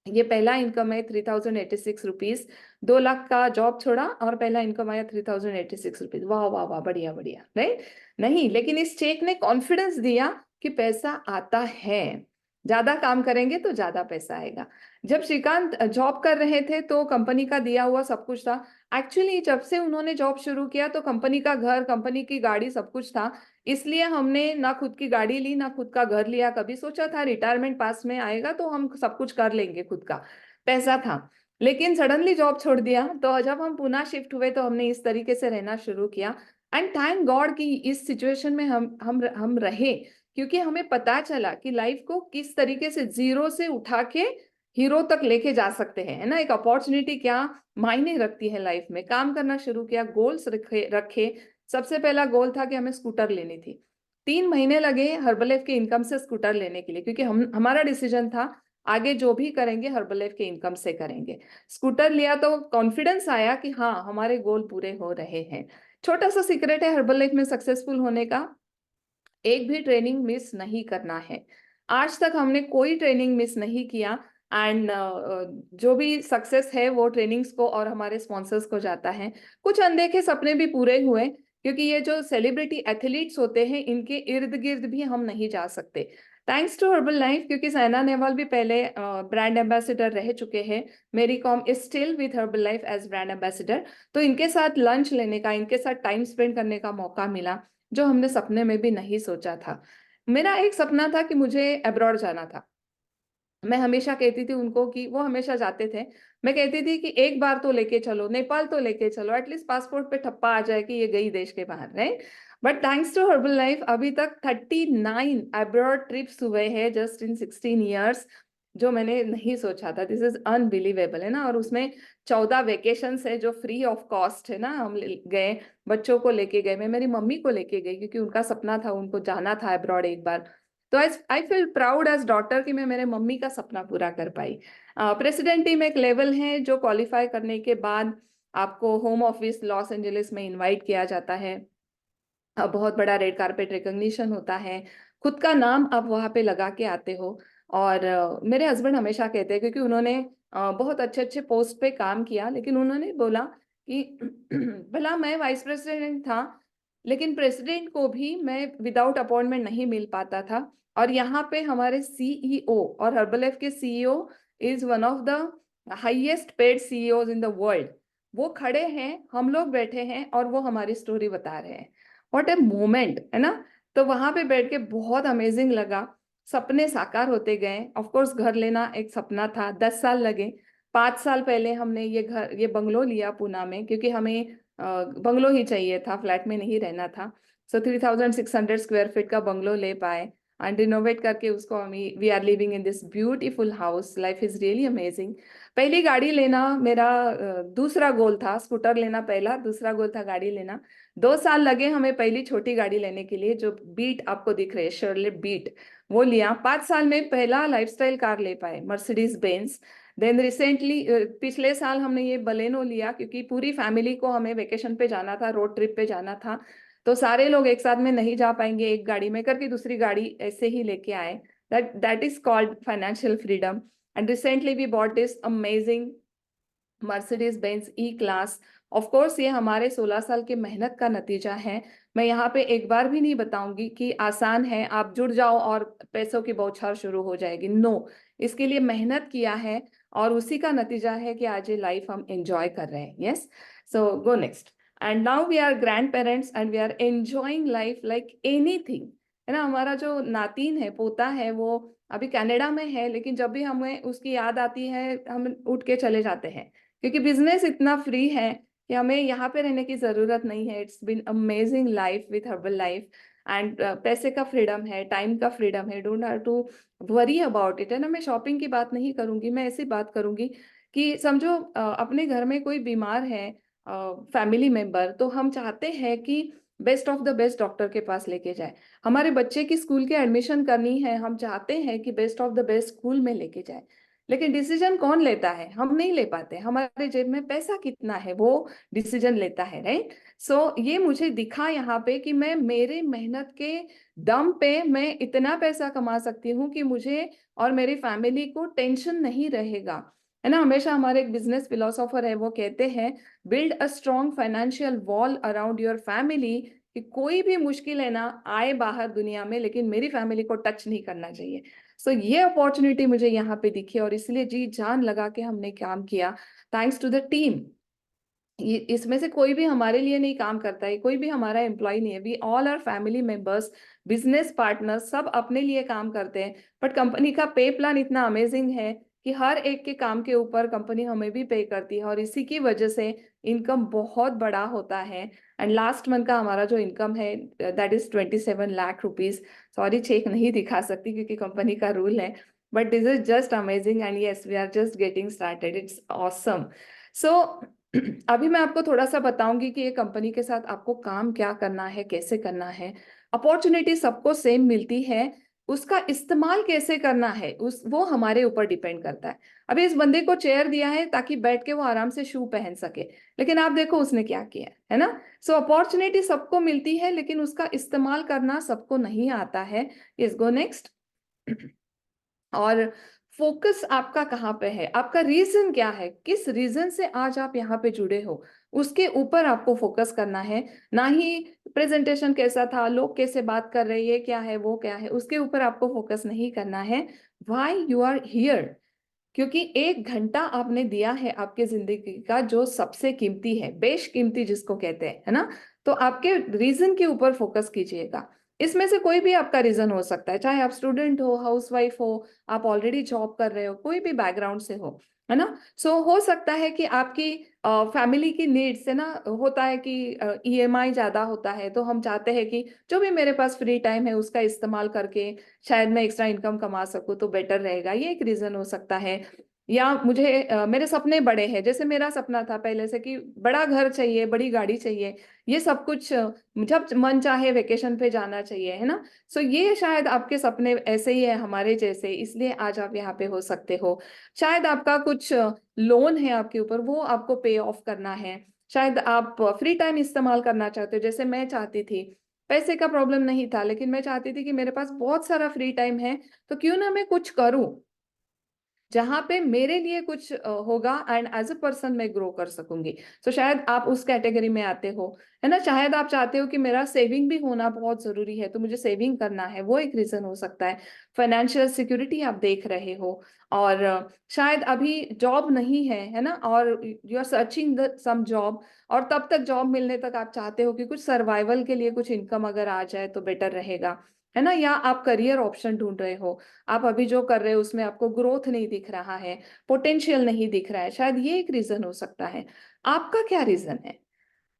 ये पहला इनकम है 3086 रुपीज। 2 लाख का जॉब छोड़ा और पहला इनकम आया 3086 रुपीज। वाह वाह वाह, बढ़िया बढ़िया, राइट। नहीं, लेकिन इस चेक ने कॉन्फिडेंस दिया कि पैसा आता है, ज्यादा काम करेंगे तो ज्यादा पैसा आएगा। जब श्रीकांत जॉब कर रहे थे तो कंपनी का दिया हुआ सब कुछ था। एक्चुअली जब से उन्होंने जॉब शुरू किया तो कंपनी का घर, कंपनी की गाड़ी सब कुछ था, इसलिए हमने ना खुद की गाड़ी ली ना खुद का घर लिया। कभी सोचा था रिटायरमेंट पास में आएगा तो हम सब कुछ कर लेंगे, खुद का पैसा था। लेकिन सडनली जॉब छोड़ दिया, तो जब हम पुणे शिफ्ट हुए तो हमने इस तरीके से रहना शुरू किया। एंड थैंक गॉड कि इस सिचुएशन में हम रहे, क्योंकि हमें पता चला कि लाइफ को किस तरीके से जीरो से उठा के हीरो तक लेके जा सकते हैं, है ना। एक अपॉर्चुनिटी क्या मायने रखती है लाइफ में। काम करना शुरू किया, गोल्स रखे। सबसे पहला गोल था कि हमें स्कूटर लेनी थी। 3 महीने लगे हर्बल लाइफ के इनकम से स्कूटर लेने के लिए, क्योंकि हमारा डिसीजन था आगे जो भी करेंगे हर्बल लाइफ के इनकम से करेंगे। स्कूटर लिया तो कॉन्फिडेंस आया कि हाँ, हमारे गोल पूरे हो रहे हैं। छोटा सा सीक्रेट है हर्बल लाइफ में सक्सेसफुल होने का, एक भी ट्रेनिंग मिस नहीं करना है। आज तक हमने कोई ट्रेनिंग मिस नहीं किया। एंड जो भी सक्सेस है वो ट्रेनिंग्स को और हमारे स्पॉन्सर्स को जाता है। कुछ अनदेखे सपने भी पूरे हुए, क्योंकि ये जो सेलिब्रिटी एथलीट्स होते हैं इनके इर्द गिर्द भी हम नहीं जा सकते। थैंक्स टू हर्बल लाइफ, क्योंकि साइना नेहवाल भी पहले ब्रांड एम्बेसडर रह चुके हैं। Mary Kom is still with Herbalife as brand ambassador. तो इनके साथ लंच लेने का, इनके साथ टाइम स्पेंड करने का मौका मिला, जो हमने सपने में भी नहीं सोचा था। मेरा एक सपना था कि मुझे अब्रॉड जाना था। मैं हमेशा कहती थी उनको, कि वो हमेशा जाते थे, मैं कहती थी कि एक बार तो लेके चलो, नेपाल तो लेके चलो, एटलीस्ट पासपोर्ट पे ठप्पा आ जाए कि ये गई देश के बाहर, right. But thanks to Herbalife अभी तक 39 अब्रॉड ट्रिप्स हुए हैं जस्ट इन 16 ईयर्स, जो मैंने नहीं सोचा था। दिस इज अनबिलीवेबल, है ना। और उसमें 14 वेकेशंस है जो फ्री ऑफ कॉस्ट है ना। हम गए, बच्चों को लेके गए, मैं मेरी मम्मी को लेके गई, क्योंकि उनका सपना था, उनको जाना था अब्रॉड एक बार। तो I feel proud as daughter कि मैं मेरे मम्मी का सपना पूरा कर पाई। प्रेसिडेंट टीम एक लेवल है जो क्वालिफाई करने के बाद आपको होम ऑफिस लॉस एंजलिस में इनवाइट किया जाता है। बहुत बड़ा रेड कारपेट रिकॉग्निशन होता है, खुद का नाम आप वहाँ पे लगा के आते हो। और मेरे हस्बैंड हमेशा कहते हैं, क्योंकि उन्होंने बहुत अच्छे अच्छे पोस्ट पे काम किया, लेकिन उन्होंने बोला कि भला मैं वाइस प्रेसिडेंट था, लेकिन प्रेसिडेंट को भी मैं विदाउट अपॉइंटमेंट नहीं मिल पाता था। और यहाँ पे हमारे सीईओ, और हर्बल लाइफ के CEO is one of the highest paid CEO in the world, वो खड़े हैं, हम लोग बैठे हैं, और वो हमारी स्टोरी बता रहे हैं। व्हाट ए मोमेंट, है ना। तो वहां पे बैठ के बहुत अमेजिंग लगा, सपने साकार होते गए। ऑफ कोर्स घर लेना एक सपना था, 10 साल लगे। 5 साल पहले हमने ये बंगलो लिया पूना में, क्योंकि हमें बंगलो ही चाहिए था, फ्लैट में नहीं रहना था। सो 3600 स्क्वायर फीट का बंगलो ले पाए, एंड रिनोवेट करके उसको we are living in this beautiful house. Life is really amazing. पहली गाड़ी लेना मेरा दूसरा गोल था, स्कूटर लेना पहला, दूसरा गोल था गाड़ी लेना। 2 साल लगे हमें पहली छोटी गाड़ी लेने के लिए, जो बीट आपको दिख रही है, शेवरलेट बीट, वो लिया। 5 साल में पहला लाइफस्टाइल कार ले पाए, मर्सिडीज बेंज। देन रिसेंटली पिछले साल हमने ये बलेनो लिया, क्योंकि पूरी फैमिली को हमें वेकेशन पे जाना था, रोड ट्रिप पे जाना था। तो सारे लोग एक साथ में नहीं जा पाएंगे, एक गाड़ी में करके दूसरी गाड़ी ऐसे ही लेके आए। That is called financial freedom. And recently we bought this amazing Mercedes Benz E class. Of course ये हमारे 16 साल की मेहनत का नतीजा है। मैं यहाँ पे एक बार भी नहीं बताऊंगी कि आसान है, आप जुड़ जाओ और पैसों की बौछार शुरू हो जाएगी। नो, इसके लिए मेहनत किया है, और उसी का नतीजा है कि आज ये लाइफ हम एंजॉय कर रहे हैं। Yes, so go next. And now we are grandparents and we are enjoying life like anything, है ना। हमारा जो नातीन है, पोता है, वो अभी कनाडा में है, लेकिन जब भी हमें उसकी याद आती है, हम उठ के चले जाते हैं, क्योंकि बिजनेस इतना फ्री है कि हमें यहाँ पे रहने की जरूरत नहीं है। It's been amazing life with Herbalife. And पैसे का फ्रीडम है, टाइम का फ्रीडम है, don't have to worry about it, है ना। मैं शॉपिंग की बात नहीं करूंगी, मैं ऐसी बात करूंगी कि समझो अपने घर में कोई बीमार है फैमिली मेंबर, तो हम चाहते हैं कि best of the best doctor के पास लेके जाए। हमारे बच्चे की स्कूल की एडमिशन करनी है, हम चाहते हैं कि best of the best school में लेके जाए। लेकिन डिसीजन कौन लेता है? हम नहीं ले पाते। हमारे जेब में पैसा कितना है, वो डिसीजन लेता है, राइट। सो ये मुझे दिखा यहाँ पे कि मैं मेरे मेहनत के दम पे मैं इतना पैसा कमा सकती हूँ कि मुझे और मेरी फैमिली को टेंशन नहीं रहेगा, है ना। हमेशा हमारे एक बिजनेस फिलोसोफर है, वो कहते हैं build a strong financial wall around your family, कि कोई भी मुश्किल है ना आए बाहर दुनिया में, लेकिन मेरी फैमिली को टच नहीं करना चाहिए। सो ये अपॉर्चुनिटी मुझे यहाँ पे दिखी, और इसलिए जी जान लगा के हमने काम किया। Thanks to the team. इसमें से कोई भी हमारे लिए नहीं काम करता है, कोई भी हमारा एम्प्लॉय नहीं है। We all are family members, business partners, सब अपने लिए काम करते हैं। बट कंपनी का पे प्लान इतना अमेजिंग है कि हर एक के काम के ऊपर कंपनी हमें भी पे करती है, और इसी की वजह से इनकम बहुत बड़ा होता है। एंड लास्ट मंथ का हमारा जो इनकम है that is 27 lakh rupees. Sorry, cheque नहीं दिखा सकती क्योंकि कंपनी का रूल है, but this is just amazing and yes we are just getting started. It's awesome. So अभी मैं आपको थोड़ा सा बताऊंगी कि ये कंपनी के साथ आपको काम क्या करना है, कैसे करना है। अपॉर्चुनिटी सबको सेम मिलती है, उसका इस्तेमाल कैसे करना है वो हमारे ऊपर डिपेंड करता है। अभी इस बंदे को चेयर दिया है ताकि बैठ के वो आराम से शू पहन सके, लेकिन आप देखो उसने क्या किया है ना। सो अपॉर्चुनिटी सबको मिलती है, लेकिन उसका इस्तेमाल करना सबको नहीं आता है। Yes, go next. और फोकस आपका कहाँ पे है, आपका रीजन क्या है, किस रीजन से आज आप यहाँ पे जुड़े हो, उसके ऊपर आपको फोकस करना है। ना ही प्रेजेंटेशन कैसा था, लोग कैसे बात कर रहे हैं, ये क्या है वो क्या है, उसके ऊपर आपको फोकस नहीं करना है। व्हाई यू आर हियर, क्योंकि 1 घंटा आपने दिया है आपके जिंदगी का जो सबसे कीमती है, बेशकीमती जिसको कहते हैं, है ना। तो आपके रीजन के ऊपर फोकस कीजिएगा। इसमें से कोई भी आपका रीजन हो सकता है, चाहे आप स्टूडेंट हो, हाउसवाइफ हो, आप ऑलरेडी जॉब कर रहे हो, कोई भी बैकग्राउंड से हो, है ना। सो हो सकता है कि आपकी फैमिली की नीड्स है ना, होता है कि EMI ज्यादा होता है, तो हम चाहते हैं कि जो भी मेरे पास फ्री टाइम है उसका इस्तेमाल करके शायद मैं एक्स्ट्रा इनकम कमा सकूं तो बेटर रहेगा, ये एक रीजन हो सकता है। या मुझे मेरे सपने बड़े हैं, जैसे मेरा सपना था पहले से कि बड़ा घर चाहिए, बड़ी गाड़ी चाहिए, ये सब कुछ जब मन चाहे वेकेशन पे जाना चाहिए, है ना। सो ये शायद आपके सपने ऐसे ही है हमारे जैसे, इसलिए आज आप यहाँ पे हो सकते हो। शायद आपका कुछ लोन है आपके ऊपर, वो आपको पे ऑफ करना है। शायद आप फ्री टाइम इस्तेमाल करना चाहते हो, जैसे मैं चाहती थी। पैसे का प्रॉब्लम नहीं था, लेकिन मैं चाहती थी कि मेरे पास बहुत सारा फ्री टाइम है, तो क्यों ना मैं कुछ करूं जहां पे मेरे लिए कुछ होगा एंड एज अ पर्सन मैं ग्रो कर सकूंगी। तो शायद आप उस कैटेगरी में आते हो, है ना। शायद आप चाहते हो कि मेरा सेविंग भी होना बहुत जरूरी है, तो मुझे सेविंग करना है, वो एक रीजन हो सकता है। फाइनेंशियल सिक्योरिटी आप देख रहे हो, और शायद अभी जॉब नहीं है ना, और you are searching the some job, और तब तक जॉब मिलने तक आप चाहते हो कि कुछ सर्वाइवल के लिए कुछ इनकम अगर आ जाए तो बेटर रहेगा, है ना। या आप करियर ऑप्शन ढूंढ रहे हो, आप अभी जो कर रहे हो उसमें आपको ग्रोथ नहीं दिख रहा है, पोटेंशियल नहीं दिख रहा है, शायद ये एक रीजन हो सकता है। आपका क्या रीजन है,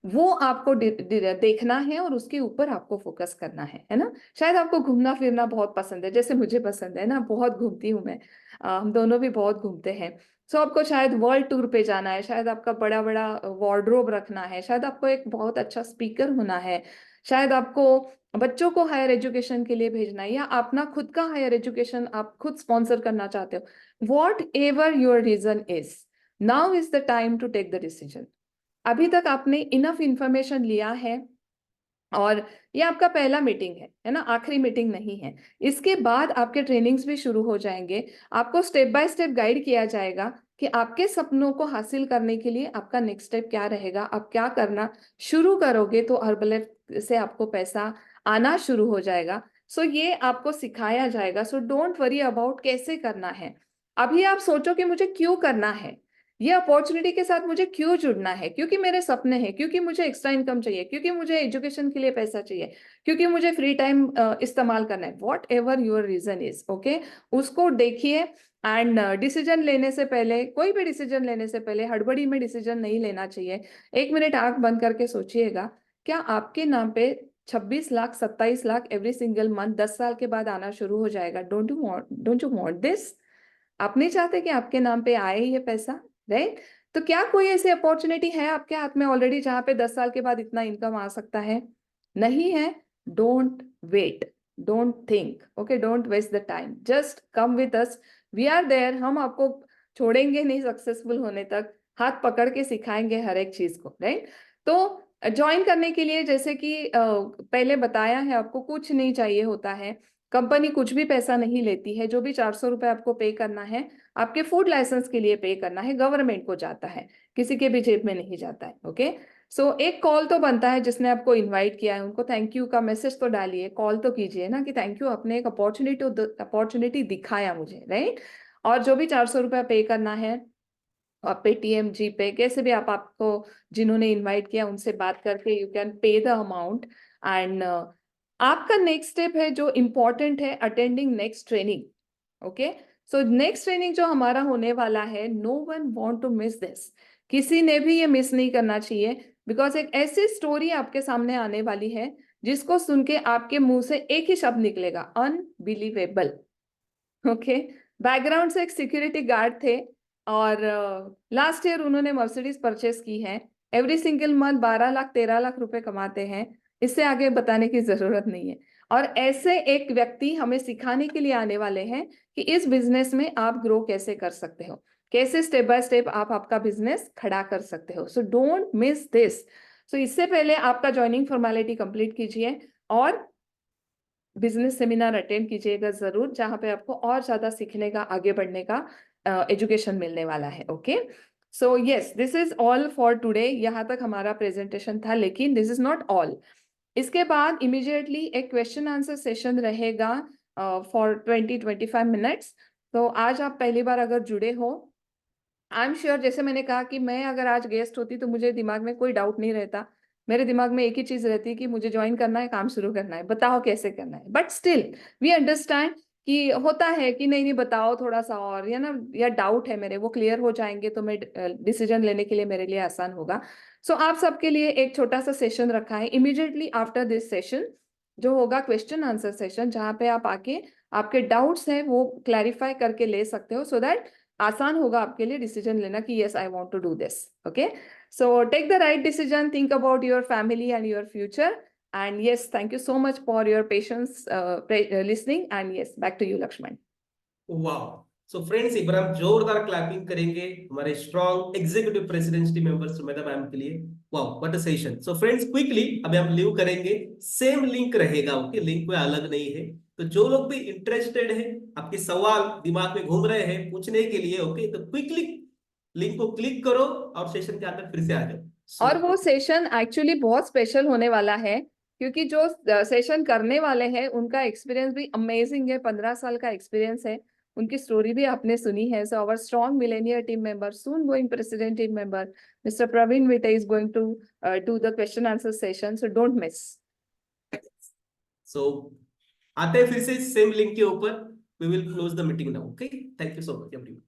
वो आपको देखना है और उसके ऊपर आपको फोकस करना है ना। शायद आपको घूमना फिरना बहुत पसंद है, जैसे मुझे पसंद है ना, बहुत घूमती हूँ मैं, हम दोनों भी बहुत घूमते हैं। सो आपको शायद वर्ल्ड टूर पे जाना है, शायद आपका बड़ा बड़ा वार्डरोब रखना है, शायद आपको एक बहुत अच्छा स्पीकर होना है, शायद आपको बच्चों को हायर एजुकेशन के लिए भेजना है, या अपना खुद का हायर एजुकेशन आप खुद स्पॉन्सर करना चाहते हो। Whatever your reason is, now is the time to take the decision. अभी तक आपने इनफ इंफॉर्मेशन लिया है, और ये आपका पहला मीटिंग है ना, आखिरी मीटिंग नहीं है। इसके बाद आपके ट्रेनिंग्स भी शुरू हो जाएंगे, आपको स्टेप बाय स्टेप गाइड किया जाएगा कि आपके सपनों को हासिल करने के लिए आपका नेक्स्ट स्टेप क्या रहेगा, आप क्या करना शुरू करोगे तो हर्बलाइफ से आपको पैसा आना शुरू हो जाएगा। सो ये आपको सिखाया जाएगा। सो डोंट वरी अबाउट कैसे करना है। अभी आप सोचो कि मुझे क्यों करना है, ये अपॉर्चुनिटी के साथ मुझे क्यों जुड़ना है, क्योंकि मेरे सपने हैं, क्योंकि मुझे एक्स्ट्रा इनकम चाहिए, क्योंकि मुझे एजुकेशन के लिए पैसा चाहिए, क्योंकि मुझे फ्री टाइम इस्तेमाल करना है। Whatever your reason is, okay, उसको देखिए। एंड डिसीजन लेने से पहले, कोई भी डिसीजन लेने से पहले हड़बड़ी में डिसीजन नहीं लेना चाहिए। 1 मिनट आंख बंद करके सोचिएगा, क्या आपके नाम पे 26 lakh 27 lakh every single month 10 साल के बाद आना शुरू हो जाएगा? Don't you want this? आप नहीं चाहते कि आपके नाम पे आए ये पैसा, राइट? तो क्या कोई ऐसी अपॉर्चुनिटी है आपके हाथ में ऑलरेडी जहां पे 10 साल के बाद इतना इनकम आ सकता है? नहीं है? Don't wait, don't think, okay, don't waste the time, just come with us, we are there. हम आपको छोड़ेंगे नहीं सक्सेसफुल होने तक, हाथ पकड़ के सिखाएंगे हर एक चीज को, राइट? तो ज्वाइन करने के लिए, जैसे कि पहले बताया है, आपको कुछ नहीं चाहिए होता है, कंपनी कुछ भी पैसा नहीं लेती है। जो भी 400 रुपए आपको पे करना है, आपके फूड लाइसेंस के लिए पे करना है, गवर्नमेंट को जाता है, किसी के भी जेब में नहीं जाता है, ओके। सो एक कॉल तो बनता है, जिसने आपको इनवाइट किया है उनको थैंक यू का मैसेज तो डालिए, कॉल तो कीजिए ना कि थैंक यू, आपने एक अपॉर्चुनिटी दिखाया मुझे, राइट? और जो भी 400 रुपया पे करना है, आप पेटीएम, जीपे, कैसे भी आपको जिन्होंने इनवाइट किया उनसे बात करके you can pay the amount. And आपका नेक्स्ट स्टेप है जो इम्पोर्टेंट है, attending next training, okay. So next training जो हमारा होने वाला है, no one want to miss this, किसी ने भी ये मिस नहीं करना चाहिए, बिकॉज एक ऐसी स्टोरी आपके सामने आने वाली है जिसको सुन के आपके मुंह से एक ही शब्द निकलेगा, अनबिलीवेबल, ओके। बैकग्राउंड से एक सिक्योरिटी गार्ड थे, और लास्ट ईयर उन्होंने मर्सिडीज परचेस की है, every single month 12 lakh 13 lakh रुपए कमाते हैं, इससे आगे बताने की जरूरत नहीं है। और ऐसे एक व्यक्ति हमें सिखाने के लिए आने वाले हैं कि इस बिजनेस में आप ग्रो कैसे कर सकते हो, कैसे स्टेप बाय स्टेप आप आपका बिजनेस खड़ा कर सकते हो। So don't miss this. So इससे पहले आपका ज्वाइनिंग फॉर्मेलिटी कंप्लीट कीजिए, और बिजनेस सेमिनार अटेंड कीजिएगा जरूर, जहाँ पे आपको और ज्यादा सीखने का, आगे बढ़ने का एजुकेशन मिलने वाला है। Okay, so yes, this is all for today. यहाँ तक हमारा प्रेजेंटेशन था, लेकिन दिस इज नॉट ऑल। इसके बाद इमीडिएटली एक क्वेश्चन आंसर सेशन रहेगा फॉर 20-25 मिनट्स। तो आज आप पहली बार अगर जुड़े हो, आई एम श्योर, जैसे मैंने कहा कि मैं अगर आज गेस्ट होती तो मुझे दिमाग में कोई डाउट नहीं रहता, मेरे दिमाग में एक ही चीज रहती है कि मुझे ज्वाइन करना है, काम शुरू करना है, बताओ कैसे करना है। बट स्टिल वी अंडरस्टैंड कि होता है कि नहीं नहीं बताओ थोड़ा सा और, या ना, या डाउट है मेरे, वो क्लियर हो जाएंगे तो मैं डिसीजन लेने के लिए मेरे लिए आसान होगा। सो आप सबके लिए एक छोटा सा सेशन रखा है इमीडिएटली आफ्टर दिस सेशन, जो होगा क्वेश्चन आंसर सेशन, जहाँ पे आप आके आपके डाउट्स हैं वो क्लैरिफाई करके ले सकते हो, सो दैट आसान होगा आपके लिए डिसीजन लेना कि yes I want to do this. Okay, so take the right decision, think about your family and your future, and yes, thank you so much for your patience listening, and yes, back to you Lakshman. Wow, so friends एक बार हम जोरदार clapping करेंगे हमारे strong executive presidency members Sumedha ma'am के लिए। Wow, what a session. So friends quickly अभी हम लीव करेंगे, सेम लिंक रहेगा, ओके, लिंक कोई अलग नहीं है। तो जो लोग भी इंटरेस्टेड है, आपके सवाल दिमाग में घूम रहे हैं पूछने के लिए, ओके, तो क्विकली लिंक को क्लिक करो और सेशन के अंदर फिर से आ जाओ। और वो सेशन एक्चुअली बहुत स्पेशल होने वाला है, क्योंकि जो सेशन करने वाले हैं उनका एक्सपीरियंस भी अमेजिंग है, 15 साल का एक्सपीरियंस है, उनकी स्टोरी भी आपने सुनी है। So our strong millionaire team member, soon going president team member mister Praveen Vite is going to do the question answer session, so don't miss. So आते हैं फिर से सेम लिंक के ऊपर, we will close the meeting now. Okay, thank you so much everyone.